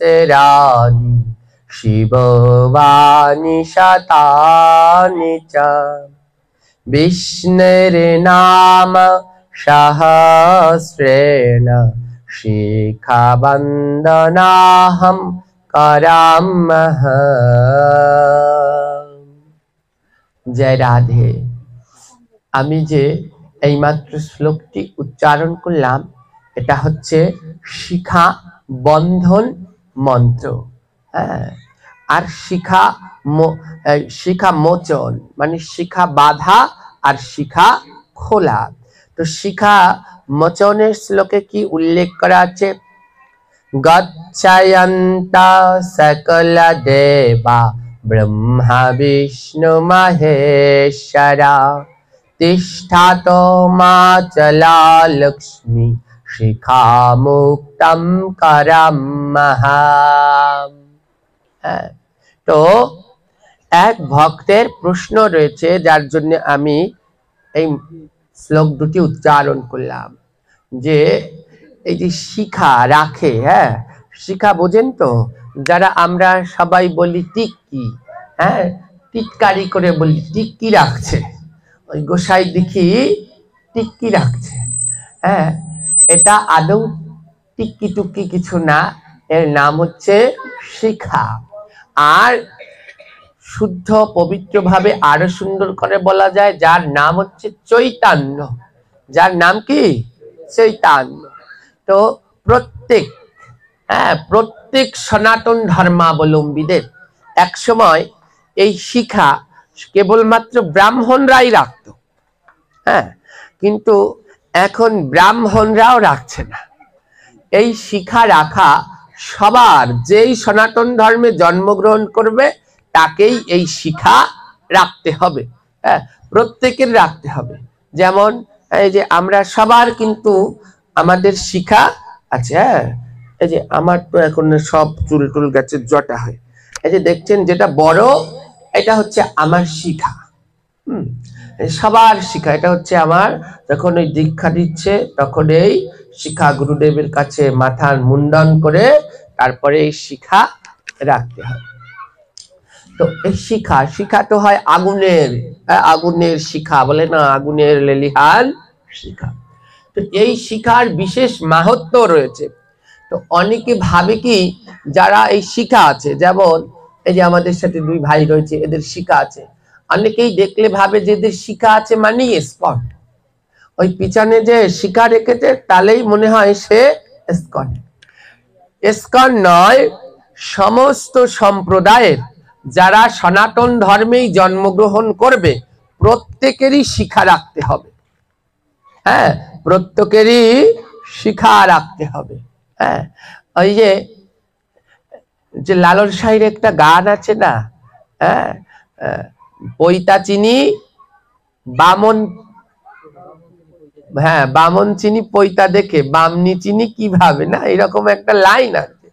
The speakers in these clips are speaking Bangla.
सहस्राणि शिववाणि शतानि च विष्णुर्नाम सहस्रेण शिखाबन्धनाहं करामः। जय राधे। আমি যে এইমাত্র শ্লোকটি উচ্চারণ করলাম এটা হচ্ছে শিখা বন্ধন মন্ত্র। হ্যাঁ, আর শিখা মোচন মানে শিখা বাধা আর শিখা খোলা। তো শিখা মোচনের শ্লোকে কি উল্লেখ করা আছে? গচ্ছয়ন্তা সকল দেবা ব্রহ্মা বিষ্ণু মহেশ্বরা তিষ্ঠাত মাচলা লক্ষ্মী শিখা মুক্তম করমঃ। তো এক ভক্তের প্রশ্ন রয়েছে যার জন্য আমি এই শ্লোক দুটি উচ্চারণ করলাম যে এই যে শিখা রাখে, হ্যাঁ শিখা বোঝেন তো, যারা আমরা সবাই বলি টিক্কি, হ্যাঁ টিটকারি করে বলি টিক্কি রাখছে, ওই গোসাই দেখি টিক্কি রাখছে। হ্যাঁ, এটা আদৌ টিক্কি টুক্কি কিছু না, এর নাম হচ্ছে শিখা। আর শুদ্ধ পবিত্র ভাবে আরো সুন্দর করে বলা যায় যার নাম হচ্ছে চৈতন্য। যার নাম কি? চৈতন্য। তো প্রত্যেক সনাতন ধর্মাবলম্বীদের এক সময় এই শিখা কেবলমাত্র ব্রাহ্মণরাই রাখত। হ্যাঁ, কিন্তু এখন ব্রাহ্মণরাও রাখছে না। এই শিখা রাখা সবার, যেই সনাতন ধর্মে জন্মগ্রহণ করবে তাকেই এই শিখা রাখতে হবে। হ্যাঁ, প্রত্যেকের রাখতে হবে। যেমন এই যে আমরা সবার কিন্তু আমাদের শিখা আছে। হ্যাঁ, এই যে আমার তো এখন সব চুল টুল গেছে, জটা হয়। এই যে দেখছেন যেটা বড়, এটা হচ্ছে আমার শিখা। সবার শিখা, এটা হচ্ছে আমার। যখন ওই দীক্ষা দিচ্ছে তখন এই শিখা গুরুদেবের কাছে মাথার মুন্ডন করে তারপরে এই শিখা রাখতে হয়। তো এই শিখা তো হয় আগুনের শিখা বলে না, আগুনের লেলিহান শিখা। তো এই শিখার বিশেষ মাহাত্ম্য রয়েছে। তো অনেকে ভাবে কি যারা এই শিখা আছে, যেমন এই যে আমাদের সাথে দুই ভাই রয়েছে, এদের শিখা আছে, অনেকেই দেখলে ভাবে যে এদের শিখা আছে মানে স্পট, ওই পিছনে যে শিখা রেখেছে তাহলেই মনে হয় সে ইসকন। ইসকন নয়, সমস্ত সম্প্রদায়ের যারা সনাতন ধর্মেই জন্মগ্রহণ করবে প্রত্যেকেরই শিখা রাখতে হবে। হ্যাঁ, প্রত্যেকেরই শিখা রাখতে হবে। হ্যাঁ, ওই যে লালন সাহির একটা গান আছে না, হ্যাঁ পৈতা চিনি বামন, হ্যাঁ বামন চিনি পৈতা দেখে বামনি চিনি কিভাবে, না এরকম একটা লাইন আছে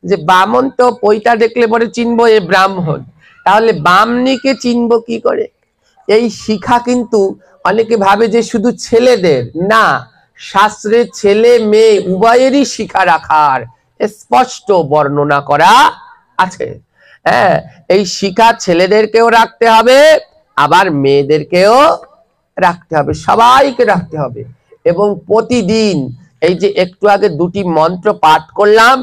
যে বামন তো পৈতা দেখলে পরে চিনবো এ ব্রাহ্মণ, তাহলে বামনিকে চিনবো কি করে? এই শিখা কিন্তু অনেকে ভাবে যে শুধু ছেলেদের, না, শাস্ত্রে ছেলে মেয়ে উভয়েরই শিখা রাখার স্পষ্ট বর্ণনা করা আছে। হ্যাঁ, এই শিখা ছেলেদেরকেও রাখতে হবে আবার মেয়েদেরকেও রাখতে হবে, সবাইকে রাখতে হবে। এবং প্রতিদিন এই যে একটু আগে দুটি মন্ত্র পাঠ করলাম,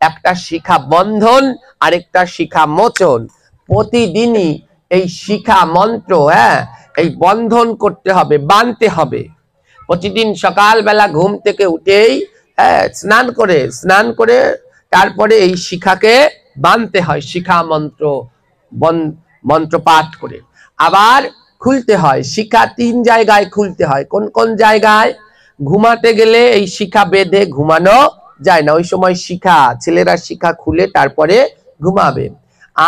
একটা শিখা বন্ধন আর একটা শিখা মোচন, প্রতিদিনই এই শিখা মন্ত্র এই বন্ধন করতে হবে, বাঁধতে হবে। প্রতিদিন সকালবেলা ঘুম থেকে উঠেই স্নান করে তারপরে এই শিখাকে বাঁধতে হয়, শিখা মন্ত্র পাঠ করে। আবার খুলতে হয়, শিখা 3 জায়গায় খুলতে হয়। কোন কোন জায়গায়? ঘুমাতে গেলে এই শিখা বেঁধে ঘুমানো যায় না, ওই সময় শিখা, ছেলেরা শিখা খুলে তারপরে ঘুমাবে।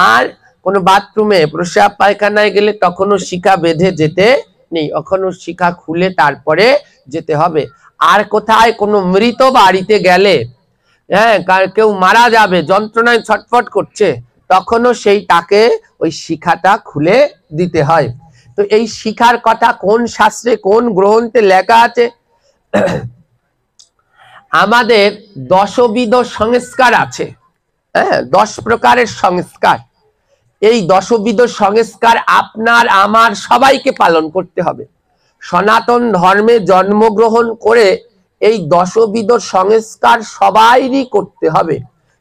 আর কোনো বাথরুমে প্রস্রাব পায়খানায় গেলে তখনও শিখা বেঁধে যেতে নেই, ওখানেও শিখা খুলে তারপরে যেতে হবে। আর কোথায় কোনো মৃত বাড়িতে গেলে, কেউ মারা যাবে, যন্ত্রণায় ছটফট করছে, তখনও সেই তাকে ওই শিখাটা খুলে দিতে হয়। তো এই শিখার কথা কোন শাস্ত্রে কোন গ্রন্থে লেখা আছে? আমাদের 10 বিধ সংস্কার আছে। হ্যাঁ, 10 প্রকারের সংস্কার। এই দশবিধ সংস্কার আপনার আমার সবাইকে পালন করতে হবে। সনাতন ধর্মে জন্মগ্রহণ করে এই দশবিধ সংস্কার সবাইরই করতে হবে।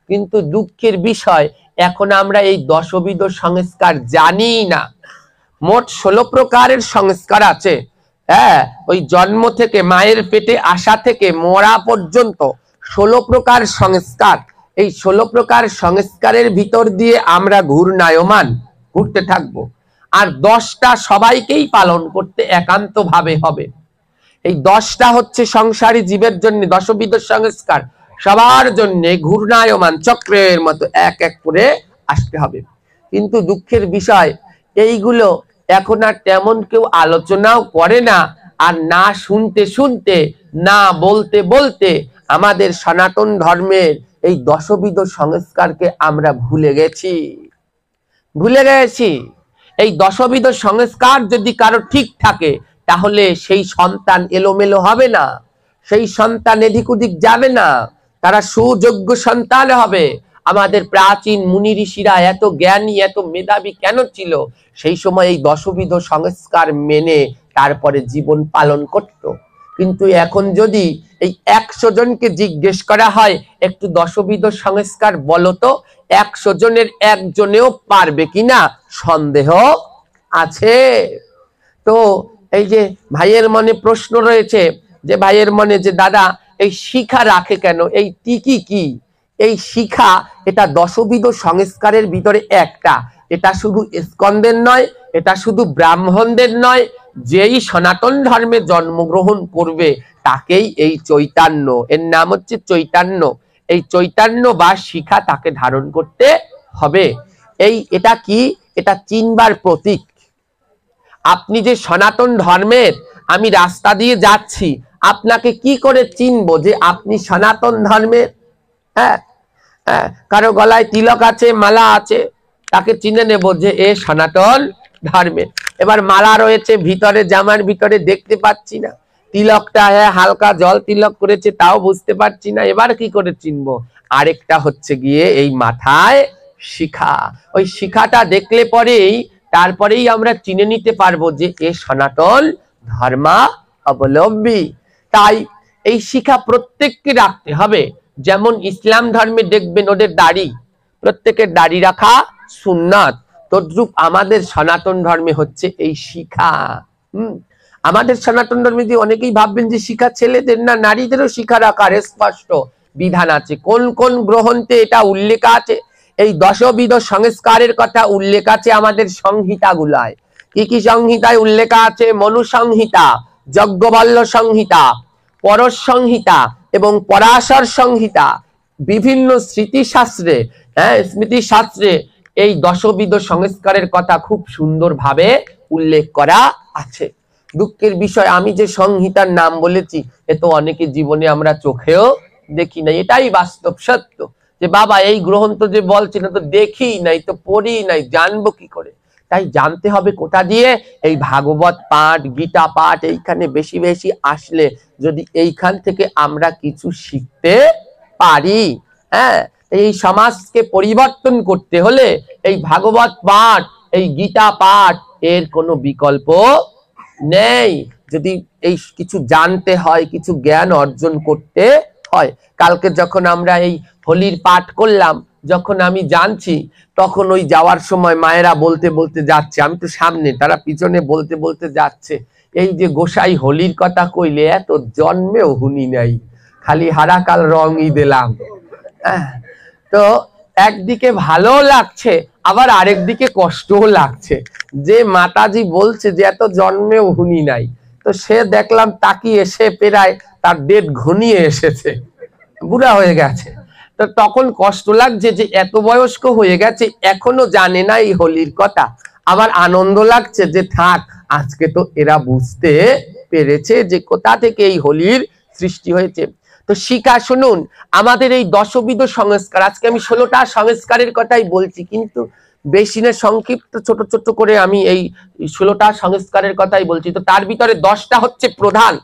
কিন্তু দুঃখের বিষয়, এখন আমরা এই দশবিধ সংস্কার জানি না। মোট 16 প্রকারের সংস্কার আছে। হ্যাঁ, ওই জন্ম থেকে, মায়ের পেটে আসা থেকে মরা পর্যন্ত 16 প্রকার সংস্কার। এই 16 প্রকার সংস্কারের ভিতর দিয়ে আমরা ঘূর্ণায়মান, ঘুরতে থাকবো। আর 10টা সবাইকেই পালন করতে একান্ত ভাবে হবে। এই 10টা হচ্ছে সংসারী জীবের জন্য দশবিধ সংস্কার, সবার জন্য ঘূর্ণায়মান চক্রের মতো এক এক করে আসতে হবে। কিন্তু দুঃখের বিষয়, এইগুলো এখন আর তেমন কেউ আলোচনাও করে না। আর না শুনতে শুনতে, না বলতে বলতে আমাদের সনাতন ধর্মের এই দশবিধ সংস্কারকে আমরা ভুলে গেছি। এই দশবিধ সংস্কার যদি কারো ঠিক থাকে, তাহলে সেই সন্তান এলোমেলো হবে না, সেই সন্তান এদিক ওদিক যাবে না, তারা সুযোগ্য সন্তান হবে। আমাদের প্রাচীন মুনি ঋষিরা এত জ্ঞানী, এত মেধাবী কেন ছিল? সেই সময় এই দশবিধ সংস্কার মেনে তারপরে জীবন পালন করত। কিন্তু এখন যদি এই 100 জনকে জিজ্ঞেস করা হয়, একটু দশবিধ সংস্কার বলো তো, 100 জনের একজনেও পারবে কিনা সন্দেহ আছে। তো এই যে ভাইয়ের মনে প্রশ্ন রয়েছে, যে ভাইয়ের মনে যে দাদা এই শিখা রাখে কেন, এই টিকি কি? এই শিখা, এটা দশবিধ সংস্কারের ভিতরে একটা। এটা শুধু স্কন্দের নয়, এটা শুধু ব্রাহ্মণদের নয়, যেই সনাতন ধর্মে জন্মগ্রহণ করবে তাকেই এই চৈতন্য, এর নাম হচ্ছে চৈতন্য, এই চৈতন্য বা শিখা তাকে ধারণ করতে হবে। এটা কি? এটা চিনবার প্রতীক। আপনি যে সনাতন ধর্মের, আমি রাস্তা দিয়ে যাচ্ছি, আপনাকে কি করে চিনবো যে আপনি সনাতন ধর্মের? হ্যাঁ, কারো গলায় তিলক আছে, মালা আছে, তাকে চিনে নেব যে এ সনাতন ধর্মের। এবার মালা রয়েছে ভিতরে, জামার ভিতরে দেখতে পাচ্ছি না, তিলকটা হালকা জল তিলক করেছে তাও বুঝতে পারছি না, এবার কি করে চিনবো? আরেকটা হচ্ছে গিয়ে এই মাথায় শিখা, ওই শিখাটা দেখলে পরেই তারপরেই আমরা চিনে নিতে পারবো যে এ সনাতন ধর্মাবলম্বী। তাই এই শিখা প্রত্যেককে রাখতে হবে। যেমন ইসলাম ধর্মে দেখবেন ওদের দাড়ি, প্রত্যেকের দাড়ি রাখা সুন্নাত, তদ্রূপ আমাদের সনাতন ধর্মে হচ্ছে এই শিখা। আমাদের সনাতন ধর্মে যে অনেকেই ভাববেন যে শিখা ছেলেদের, না, নারীদেরও শিখা রাখার স্পষ্ট বিধান আছে। কোন কোন গ্রন্থে এটা উল্লেখ আছে? এই দশবিধ সংস্কারের কথা উল্লেখ আছে আমাদের সংহিতাগুলায়। কি কি সংহিতায় উল্লেখ আছে? মনু সংহিতা, যজ্ঞবল্ল সংহিতা, পরশ সংহিতা এবং পরাশর সংহিতা। বিভিন্ন স্মৃতিশাস্ত্রে, স্মৃতিশাস্ত্রে এই দশবিধ সংস্কারের কথা খুব সুন্দরভাবে উল্লেখ করা আছে। দুঃখের বিষয়, আমি যে সংহিতার নাম বলেছি এ তো অনেকে জীবনে আমরা চোখেও দেখি নাই। এটাই বাস্তব সত্য যে বাবা এই গ্রন্থ যে বলছে না তো দেখি নাই, তো পড়ি নাই, জানবো কি করে? তাই জানতে হবে কোথা দিয়ে? এই ভাগবত পাঠ, গীতা পাঠ এইখানে বেশি বেশি আসলে যদি এইখান থেকে আমরা কিছু শিখতে পারি, হ্যাঁ, এই সমাজকে পরিবর্তন করতে হলে এই ভাগবত পাঠ, এই গীতা পাঠ এর কোনো বিকল্প নেই। যদি এই কিছু জানতে হয়, কিছু জ্ঞান অর্জন করতে হয়। কালকে যখন আমরা এই হোলির পাঠ করলাম, যখন আমি জানছি, তখন ওই যাওয়ার সময় মায়েরা বলতে বলতে যাচ্ছে, আমি তো সামনে, তারা পিছনে বলতে বলতে যাচ্ছে, এই যে গোসাই হোলির কথা কইলে এত জন্মেও হুনি নাই, খালি হারাকাল রঙই দিলাম। তো একদিকে ভালো লাগছে, আবার আরেকদিকে কষ্টও লাগছে যে মাতাজি বলছে যে এত জন্মেও হুনি নাই। তো সে দেখলাম তাকিয়ে, সে প্রায় তার ডেট ঘনিয়ে এসেছে, বুড়া হয়ে গেছে। তো তখন কষ্ট লাগছে যে এত বয়স্ক হয়ে গেছে এখনো জানে না এই হোলির কথা। আবার আনন্দ লাগছে যে থাক, আজকে তো এরা বুঝতে পেরেছে যে কোথা থেকে এই হোলির সৃষ্টি হয়েছে। তো শিখা, শুনুন, আমাদের এই দশবিধ সংস্কার, আজকে আমি 16টা সংস্কারের কথাই বলছি, কিন্তু বেশি না, সংক্ষিপ্ত ছোট ছোট করে আমি এই 16টা সংস্কারের কথাই বলছি। তো তার ভিতরে 10টা হচ্ছে প্রধান।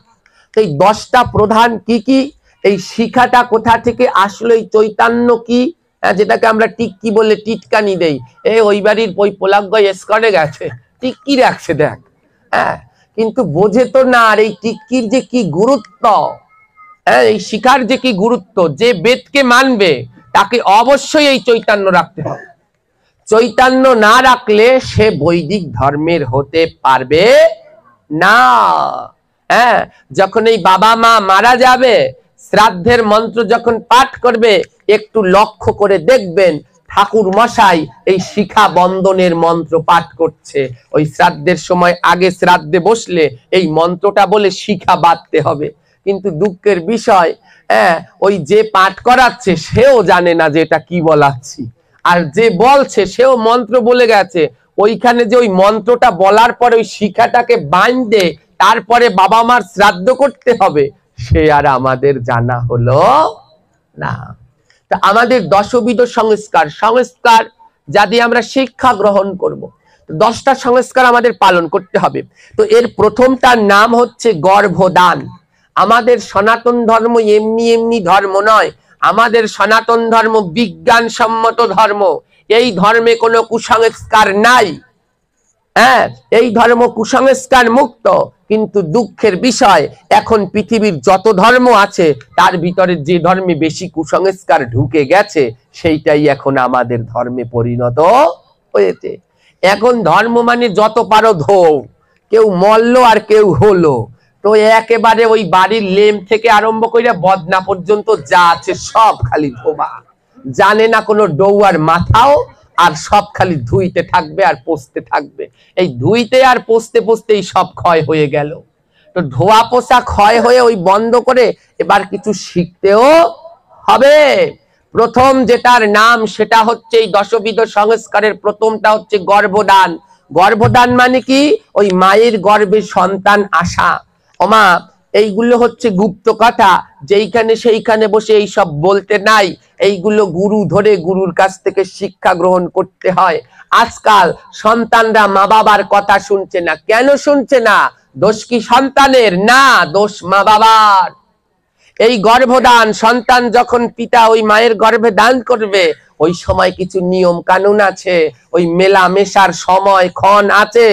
তো এই 10টা প্রধান কি কি? এই শিখাটা কোথা থেকে আসলো? এই চৈতন্য কি? যেটাকে আমরা টিক্কি বলে টিটকানি দেই, ওই বাড়ির ওই পোলাগ্য এসকরে গেছে, টিক্কি রাখছে দেখ। কিন্তু বোঝে তো না আর এই টিক্কির যে কি গুরুত্ব, এই শিখার যে কি গুরুত্ব। যে বেদকে মানবে তাকে অবশ্যই এই চৈতন্য রাখতে হবে। চৈতন্য না রাখলে সে বৈদিক ধর্মের হতে পারবে না। যখন এই বাবা মা মারা যাবে, শ্রাদ্ধের মন্ত্র যখন পাঠ করবে, একটু লক্ষ্য করে দেখবেন ঠাকুর মশাই এই শিখা বন্ধনের মন্ত্র পাঠ করছে। ওই শ্রাদ্ধের সময় আগে শ্রাদ্ধে বসলে এই মন্ত্রটা বলে শিখা বাঁধতে হবে। কিন্তু দুঃখের বিষয়, ওই যে পাঠ করাচ্ছে সেও জানে না যে এটা কি বলাচ্ছি, আর যে বলছে সেও মন্ত্র বলে গেছে। ওইখানে যে ওই মন্ত্রটা বলার পরে ওই শিখাটাকে বাঁধে তারপরে বাবা মার শ্রাদ্ধ করতে হবে, সে আর আমাদের জানা হলো না। তা আমাদের দশবিধ সংস্কার, সংস্কার যদি আমরা শিক্ষা গ্রহণ করব, 10টা সংস্কার আমাদের পালন করতে হবে। তো এর প্রথমটার নাম হচ্ছে গর্ভদান। আমাদের সনাতন ধর্ম এমনি এমনি ধর্ম নয়, আমাদের সনাতন ধর্ম বিজ্ঞানসম্মত ধর্ম। এই ধর্মে কোনো কুসংস্কার নাই। এই ধর্ম কুসংস্কার মুক্ত। কিন্তু দুঃখের বিষয়, এখন পৃথিবীর যত ধর্ম আছে তার ভিতরে যে ধর্মে বেশি কুসংস্কার ঢুকে গেছে সেইটাই এখন আমাদের ধর্মে পরিণত হয়েছে। এখন ধর্ম মানে যত পারো ধোও, কেউ মরলো আর কেউ হলো, তো একেবারে ওই বাড়ির লেম থেকে আরম্ভ করে বদনা পর্যন্ত যা আছে সব খালি ধোবা, জানে না কোনো ডৌয়ার মাথাও, আর সব খালি ধুইতে থাকবে আর পোষতে থাকবে। এই ধুইতে আর পোষতে পোষতেই সব ক্ষয় হয়ে গেল। তো ধোয়া পোষা ক্ষয় হয়ে ওই বন্ধ করে এবার কিছু শিখতেও হবে। প্রথম যেটার নাম সেটা হচ্ছে এই দশবিধ সংস্কারের প্রথমটা হচ্ছে গর্ভদান। গর্ভদান মানে কি? ওই মায়ের গর্ভে সন্তান আসা। ওমা, এইগুলো হচ্ছে গুপ্ত কথা, যেইখানে সেইখানে বসে এই সব বলতে নাই। এইগুলো গুরু ধরে গুরুর কাছ থেকে শিক্ষা গ্রহণ করতে হয়। আজকাল সন্তানরা মা বাবার কথা শুনছে না। কেন শুনছে না? দোষ কি সন্তানের? না, দোষ মা বাবার। এই গর্ভদান, সন্তান যখন পিতা ওই মায়ের গর্ভে দান করবে, ওই সময় কিছু নিয়ম কানুন আছে, ওই মেলা মেশার সময় ক্ষণ আছে।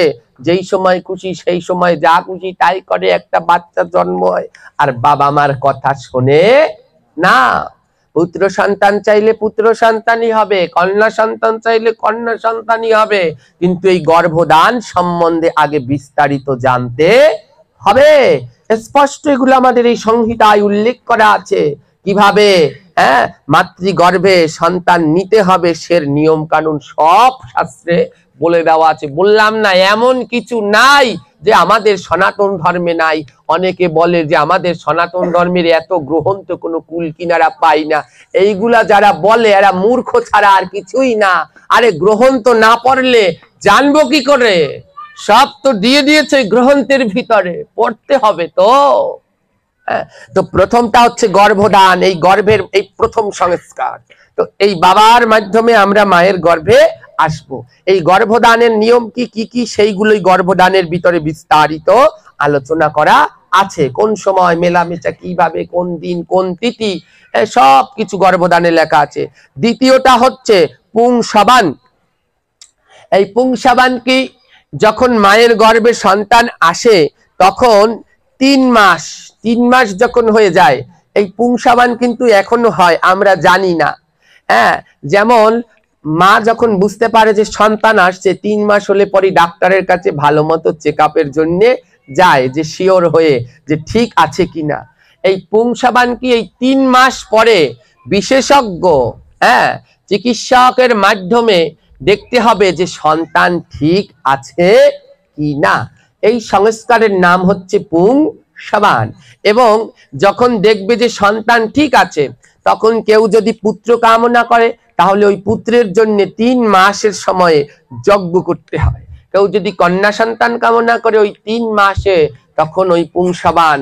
যেই সময় খুশি সেই সময় যা খুশি তাই করে একটা বাচ্চা জন্ম হয়, আর বাবা মার কথা শোনে না। পুত্র সন্তান চাইলে পুত্র সন্তানই হবে, কন্যা সন্তান চাইলে কন্যা সন্তানই হবে। কিন্তু এই গর্ভদান সম্বন্ধে আগে বিস্তারিত জানতে হবে। স্পষ্ট এগুলো আমাদের এই সংহিতায় উল্লেখ করা আছে, কিভাবে মাতৃগর্ভে সন্তান নিতে হবে সের নিয়ম কানুন সব শাস্ত্রে বলে দেওয়া আছে। বললাম না এমন কিছু নাই যে আমাদের সনাতন ধর্মে নাই। অনেকে বলে যে আমাদের সনাতন ধর্মের এত গ্রন্থ কোনো কুল কিনারা পাই না। এইগুলা যারা বলে এরা মূর্খ ছাড়া আর কিছুই না। আরে গ্রন্থ না পড়লে জানবো কি করে? সব তো দিয়ে দিয়েছে গ্রন্থের ভিতরে, পড়তে হবে তো। তো প্রথমটা হচ্ছে গর্ভদান, এই গর্ভের এই প্রথম সংস্কার। তো এই বাবার মাধ্যমে আমরা মায়ের গর্ভে আসবো। এই গর্ভদানের নিয়ম কি কি সেইগুলোই গর্ভদানের ভিতরে বিস্তারিত আলোচনা করা আছে। কোন সময় মেলামেশা কিভাবে, কোন দিন কোন তিথি, সব কিছু গর্ভদানে লেখা আছে। দ্বিতীয়টা হচ্ছে পুংসবান। এই পুংসবান কি? যখন মায়ের গর্ভে সন্তান আসে তখন 3 মাস যখন হয়ে যায়, এই পুংসবান কিন্তু এখনো হয়, আমরা জানি না। যেমন মা যখন বুঝতে পারে যে সন্তান আসছে, 3 মাস হলে পরে ডাক্তারের কাছে ভালো মতো চেকআপের জন্য যায়, যে শিওর হয়ে যে ঠিক আছে কিনা। এই পুংসবান কি এই 3 মাস পরে বিশেষজ্ঞ চিকিৎসকের মাধ্যমে দেখতে হবে যে সন্তান ঠিক আছে কি না। এই সংস্কারের নাম হচ্ছে পুংসবান। এবং যখন দেখবে যে সন্তান ঠিক আছে, তখন কেউ যদি পুত্র কামনা করে তাহলে ওই পুত্রের জন্য 3 মাসের সময়ে যজ্ঞ করতে হয়। কেউ যদি কন্যা সন্তান কামনা করে ওই 3 মাসে, তখন ওই পুংসবান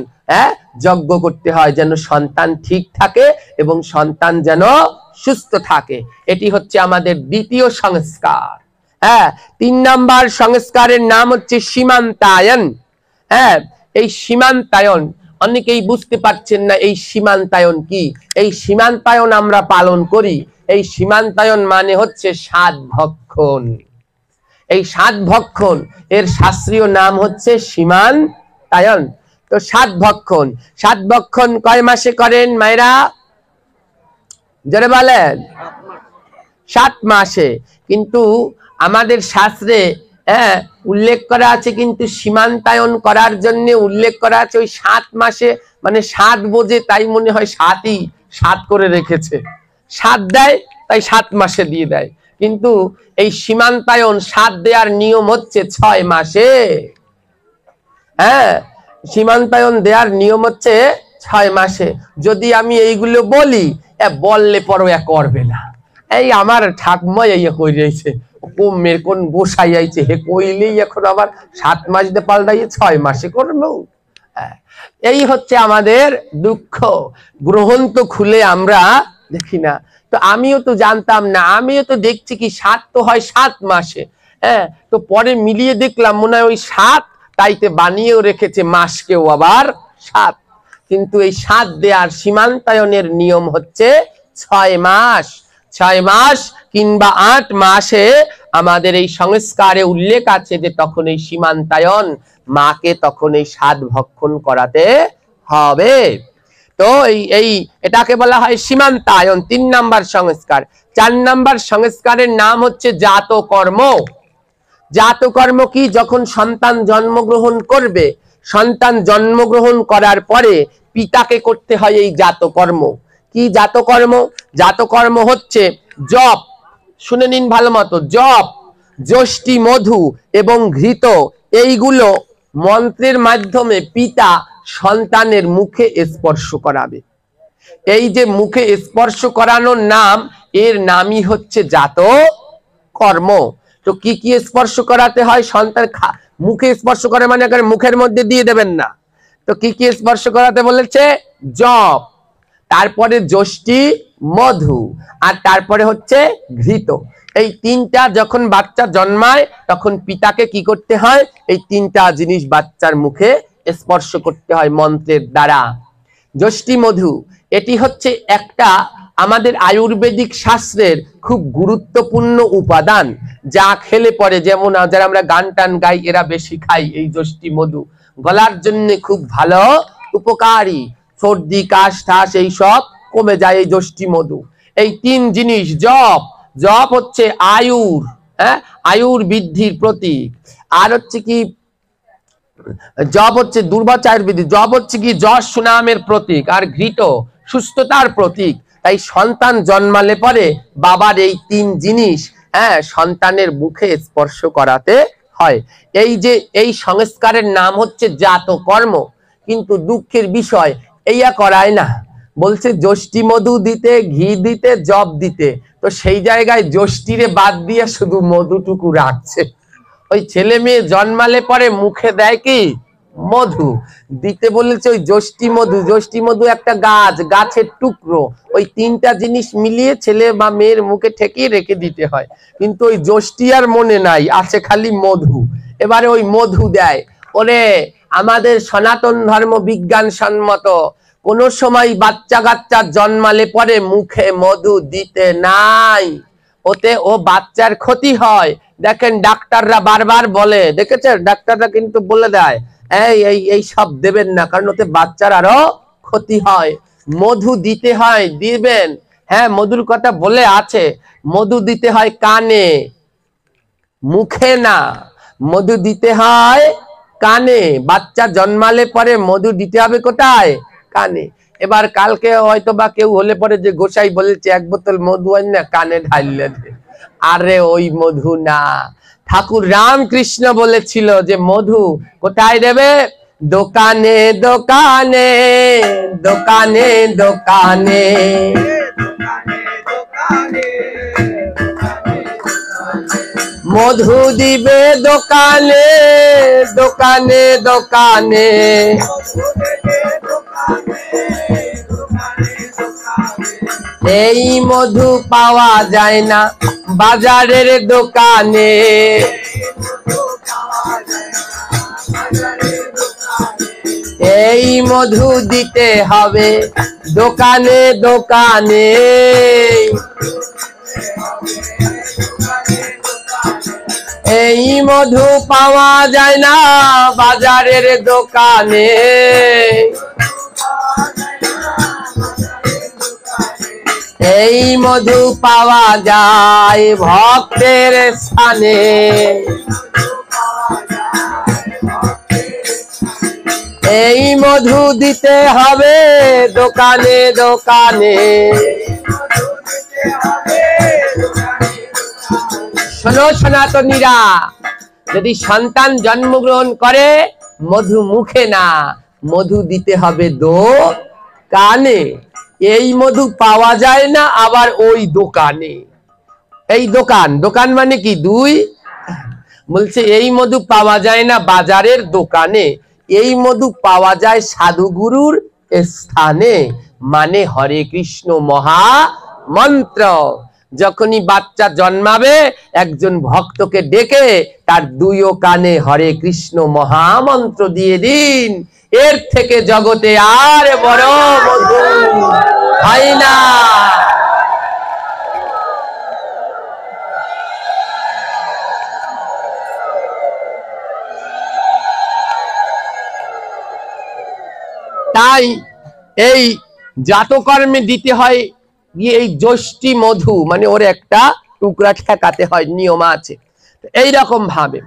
যজ্ঞ করতে হয়, যেন সন্তান ঠিক থাকে এবং সন্তান যেন সুস্থ থাকে। এটি হচ্ছে আমাদের দ্বিতীয় সংস্কার। 3 নম্বর সংস্কারের নাম হচ্ছে সীমান্তায়ন। এই সীমান্তায়ন অনেকেই বুঝতে পারছেন না এই সীমান্তায়ন কি। এই সীমান্তায়ন আমরা পালন করি, এই সীমান্তায়ন মানে হচ্ছে 7 ভক্ষণ। এই 7 ভক্ষণ এর শাস্ত্রীয় নাম হচ্ছে সীমান্তায়ন। তো 7 ভক্ষণ, 7 ভক্ষণ কয় মাসে করেন মায়েরা? জোরে বলেন। 7 মাসে। কিন্তু আমাদের শাস্ত্রে উল্লেখ করা আছে, কিন্তু সীমান্তায়ন করার জন্য উল্লেখ করা আছে ওই 7 মাসে, মানে 7 বোঝে তাই মনে হয় 7ই 7 করে রেখেছে, 7 দেয় তাই 7 মাসে দিয়ে দেয়। কিন্তু এই সীমান্তায়ন 7 দেওয়ার নিয়ম হচ্ছে 6 মাসে। সীমান্তায়ন দেওয়ার নিয়ম হচ্ছে 6 মাসে। যদি আমি এইগুলো বলি, বললে পরও করবে না, এই আমার ঠাকুমা কই রয়েছে, মেয়ের কোন গোসাই আইছে হে কইলেই এখন আবার 7 মাস দিয়ে পাল্টাইয়ে 6 মাসে করবো। এই হচ্ছে আমাদের দুঃখ। গ্রন্থ খুলে আমরা দেখি না। তো আমিও তো জানতাম না, আমিও তো দেখছি কি 7 তো হয় 7 মাসে। তো পরে মিলিয়ে দেখলাম মনে হয় ওই 7, তাইতে বানিয়েও রেখেছে মাসকেও আবার 7। কিন্তু এই 7 দেওয়ার সীমান্তায়নের নিয়ম হচ্ছে 6 মাস। 6 মাস কিংবা 8 মাসে আমাদের এই সংস্কারে উল্লেখ আছে যে তখন এই সীমান্তায়ন মাকে তখন এই 7 ভক্ষণ করাতে হবে। তো এই এটাকে বলা হয় সীমান্তায়ন, 3 নাম্বার সংস্কার। 4 নাম্বার সংস্কারের নাম হচ্ছে জাতকর্ম। জাতকর্ম কি? যখন সন্তান জন্মগ্রহণ করবে, সন্তান জন্মগ্রহণ করার পরে পিতাকে করতে হয় এই জাতকর্ম। কি জাতকর্ম? জাতকর্ম হচ্ছে জপ, শুনে নিন ভালো মতো, জপ, যষ্টি, মধু এবং ঘৃত, এইগুলো মন্ত্রের মাধ্যমে পিতা সন্তানের মুখে স্পর্শ করাবে। এই যে মুখে স্পর্শ করানোর নাম, এর নামই হচ্ছে জাতকর্ম। তো কি কি স্পর্শ করাতে হয়? সন্তান মুখে স্পর্শ করে মানে মুখের মধ্যে দিয়ে দেবেন না। তো কি কি স্পর্শ করাতে বলেছে? জপ, তারপরে যষ্টি, মধু, আর তারপরে হচ্ছে ঘৃত। এই 3টা যখন বাচ্চা জন্মায় তখন পিতাকে কি করতে হয়? এই 3টা জিনিস বাচ্চার মুখে স্পর্শ করতে হয় মন্ত্রের দ্বারা। যষ্টি, মধু, এটি হচ্ছে একটা আমাদের আয়ুর্বেদিক শাস্ত্রের খুব গুরুত্বপূর্ণ উপাদান, যা খেলে পরে, যেমন যারা আমরা গান টান গাই এরা বেশি খাই এই যষ্টি মধু, গলার জন্য খুব ভালো, উপকারী, সর্দি কাশ ঠাস এইসব কমে যায় এই যষ্টি মধু। এই 3 জিনিস, জপ, জপ হচ্ছে আয়ুর, আয়ুর বৃদ্ধির প্রতীক। আর হচ্ছে কি, জপ হচ্ছে দুর্বাচার বৃদ্ধি, জপ হচ্ছে কি যশ সুনামের প্রতীক, আর ঘৃত সুস্থতার প্রতীক। তাই সন্তান জন্মালে পরে বাবার এই 3 জিনিস সন্তানের মুখে স্পর্শ করাতে হয়। এই যে এই সংস্কারের নাম হচ্ছে জাতকর্ম। কিন্তু দুঃখের বিষয়, এইয়া করায় না, বলছে যষ্টি মধু দিতে, ঘি দিতে, জপ দিতে। তো সেই জায়গায় যষ্টিরে বাদ দিয়ে শুধু মধুটুকু রাখছে। ওই ছেলে মেয়ে জন্মালে পরে মুখে দেয় কি? মধু দিতে বলেছে, ওই যষ্টি মধু। যষ্টি মধু একটা গাছ, গাছের টুকরো, ওই 3টা জিনিস মিলিয়ে ছেলে বা মেয়ের মুখে ঠেকিয়ে রেখে দিতে হয়। কিন্তু ওই যষ্টি আর মনে নাই, আছে খালি মধু। এবারে ওই মধু দেয়। ওরে আমাদের সনাতন ধর্ম বিজ্ঞান সম্মত কোন সময় বাচ্চা কাচ্চা জন্মালে পরে মুখে মধু দিতে নাই, ওতে ও বাচ্চার ক্ষতি হয়। দেখেন ডাক্তাররা বারবার বলে, দেখেছেন ডাক্তাররা কিন্তু বলে দেয় এই সব দেবেন না, কারণ ওতে বাচ্চার আরো ক্ষতি হয়। মধু দিতে হয়, দিবেন, মধুর কথা বলে আছে। মধু দিতে হয় কানে, মুখে না। মধু দিতে হয় কানে। বাচ্চা জন্মালে পরে মধু দিতে হবে কোথায়? কানে। এবার কালকে হয়তো বা কেউ হলে পরে যে গোসাই বলেছে 1 বোতল মধু আন না, কানে ঢাললে দে। আরে ওই মধু না, ঠাকুর রামকৃষ্ণ বলেছিল যে মধু কোথায় দেবে? দোকানে দোকানে, দোকানে দোকানে, মধু দিবে দোকানে, দোকানে দোকানে। এই মধু পাওয়া যায় না বাজারের দোকানে। এই মধু দিতে হবে দোকানে দোকানে। এই মধু পাওয়া যায় না বাজারের দোকানে। এই মধু পাওয়া যায় ভক্তের স্থানে। এই মধু দিতে হবে দোকানে দোকানে। শোনো সনাতনীরা, যদি সন্তান জন্মগ্রহণ করে মধু মুখে না, মধু দিতে হবে দোকানে। এই মধু পাওয়া যায় না আবার ওই দোকানে। এই দোকান, দোকান মানে কি? দুই। বলছে এই মধু পাওয়া যায় না বাজারের দোকানে, এই মধু পাওয়া যায় সাধুগুরুর স্থানে, মানে হরে কৃষ্ণ মহা মন্ত্র। যখনই বাচ্চা জন্মাবে একজন ভক্তকে ডেকে তার দুইও কানে হরে কৃষ্ণ মহামন্ত্র দিয়ে দিন। এর থেকে জগতে আর বড় মধু হয় না। তাই এই জাতকর্মে দিতে হয় গিয়ে এই যষ্টি মধু, মানে ওর একটা টুকরা ঠেকাতে হয়, নিয়ম আছে। এই রকম ভাবে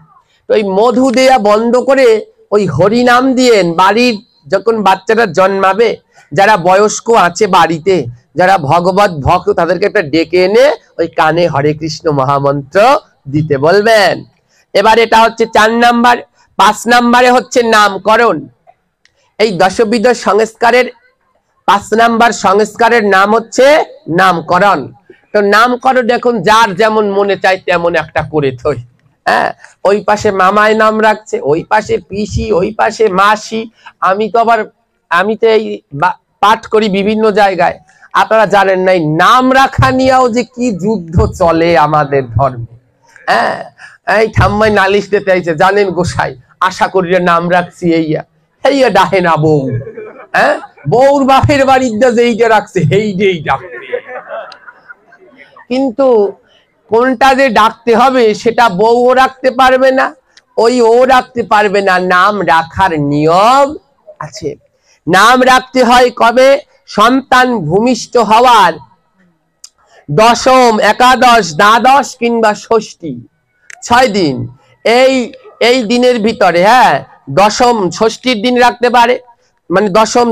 তো এই মধু দেয়া বন্ধ করে ওই হরি নাম দিয়েন। বাড়ির যখন বাচ্চারা জন্মাবে, যারা বয়স্ক আছে বাড়িতে, যারা ভগবত ভক্ত, তাদেরকে একটা ডেকে এনে ওই কানে হরে কৃষ্ণ মহামন্ত্র দিতে বলবেন। এবার এটা হচ্ছে 4 নাম্বার। 5 নাম্বারে হচ্ছে নামকরণ। এই দশবিধ সংস্কারের 5 নাম্বার সংস্কারের নাম হচ্ছে নামকরণ। তো নামকরণ দেখুন যার যেমন মনে চায় তেমন একটা করে থই। হ্যাঁ, ওই পাশে মামায় নাম রাখছে, ওই পাশে পিসি, ওই পাশে মাসি। আমি তো এই পাঠ করি বিভিন্ন জায়গায়। আপনারা জানেন নাই নাম রাখা নিয়েও যে কি যুদ্ধ চলে আমাদের ধর্মে। হ্যাঁ, এই ঠাম্মাই নালিশ দিতে আইছে, জানেন গোসাই আশা করি নাম রাখছি এইয়া ডাহে না বউ। হ্যাঁ, বউর বাপের বাড়িতে যেইটা রাখছে সেইটাই ডাকতে, কিন্তু কোনটা যে ডাকতে হবে সেটা বউও রাখতে পারবে না, ওই ও রাখতে পারবে না। নাম রাখার নিয়ম আছে। নাম রাখতে হয় কবে? সন্তান ভূমিষ্ঠ হওয়ার দশম, একাদশ, দ্বাদশ কিংবা ষষ্ঠী, 6 দিন। এই দিনের ভিতরে, হ্যাঁ, দশম ষষ্ঠীর দিন রাখতে পারে, মানে দশম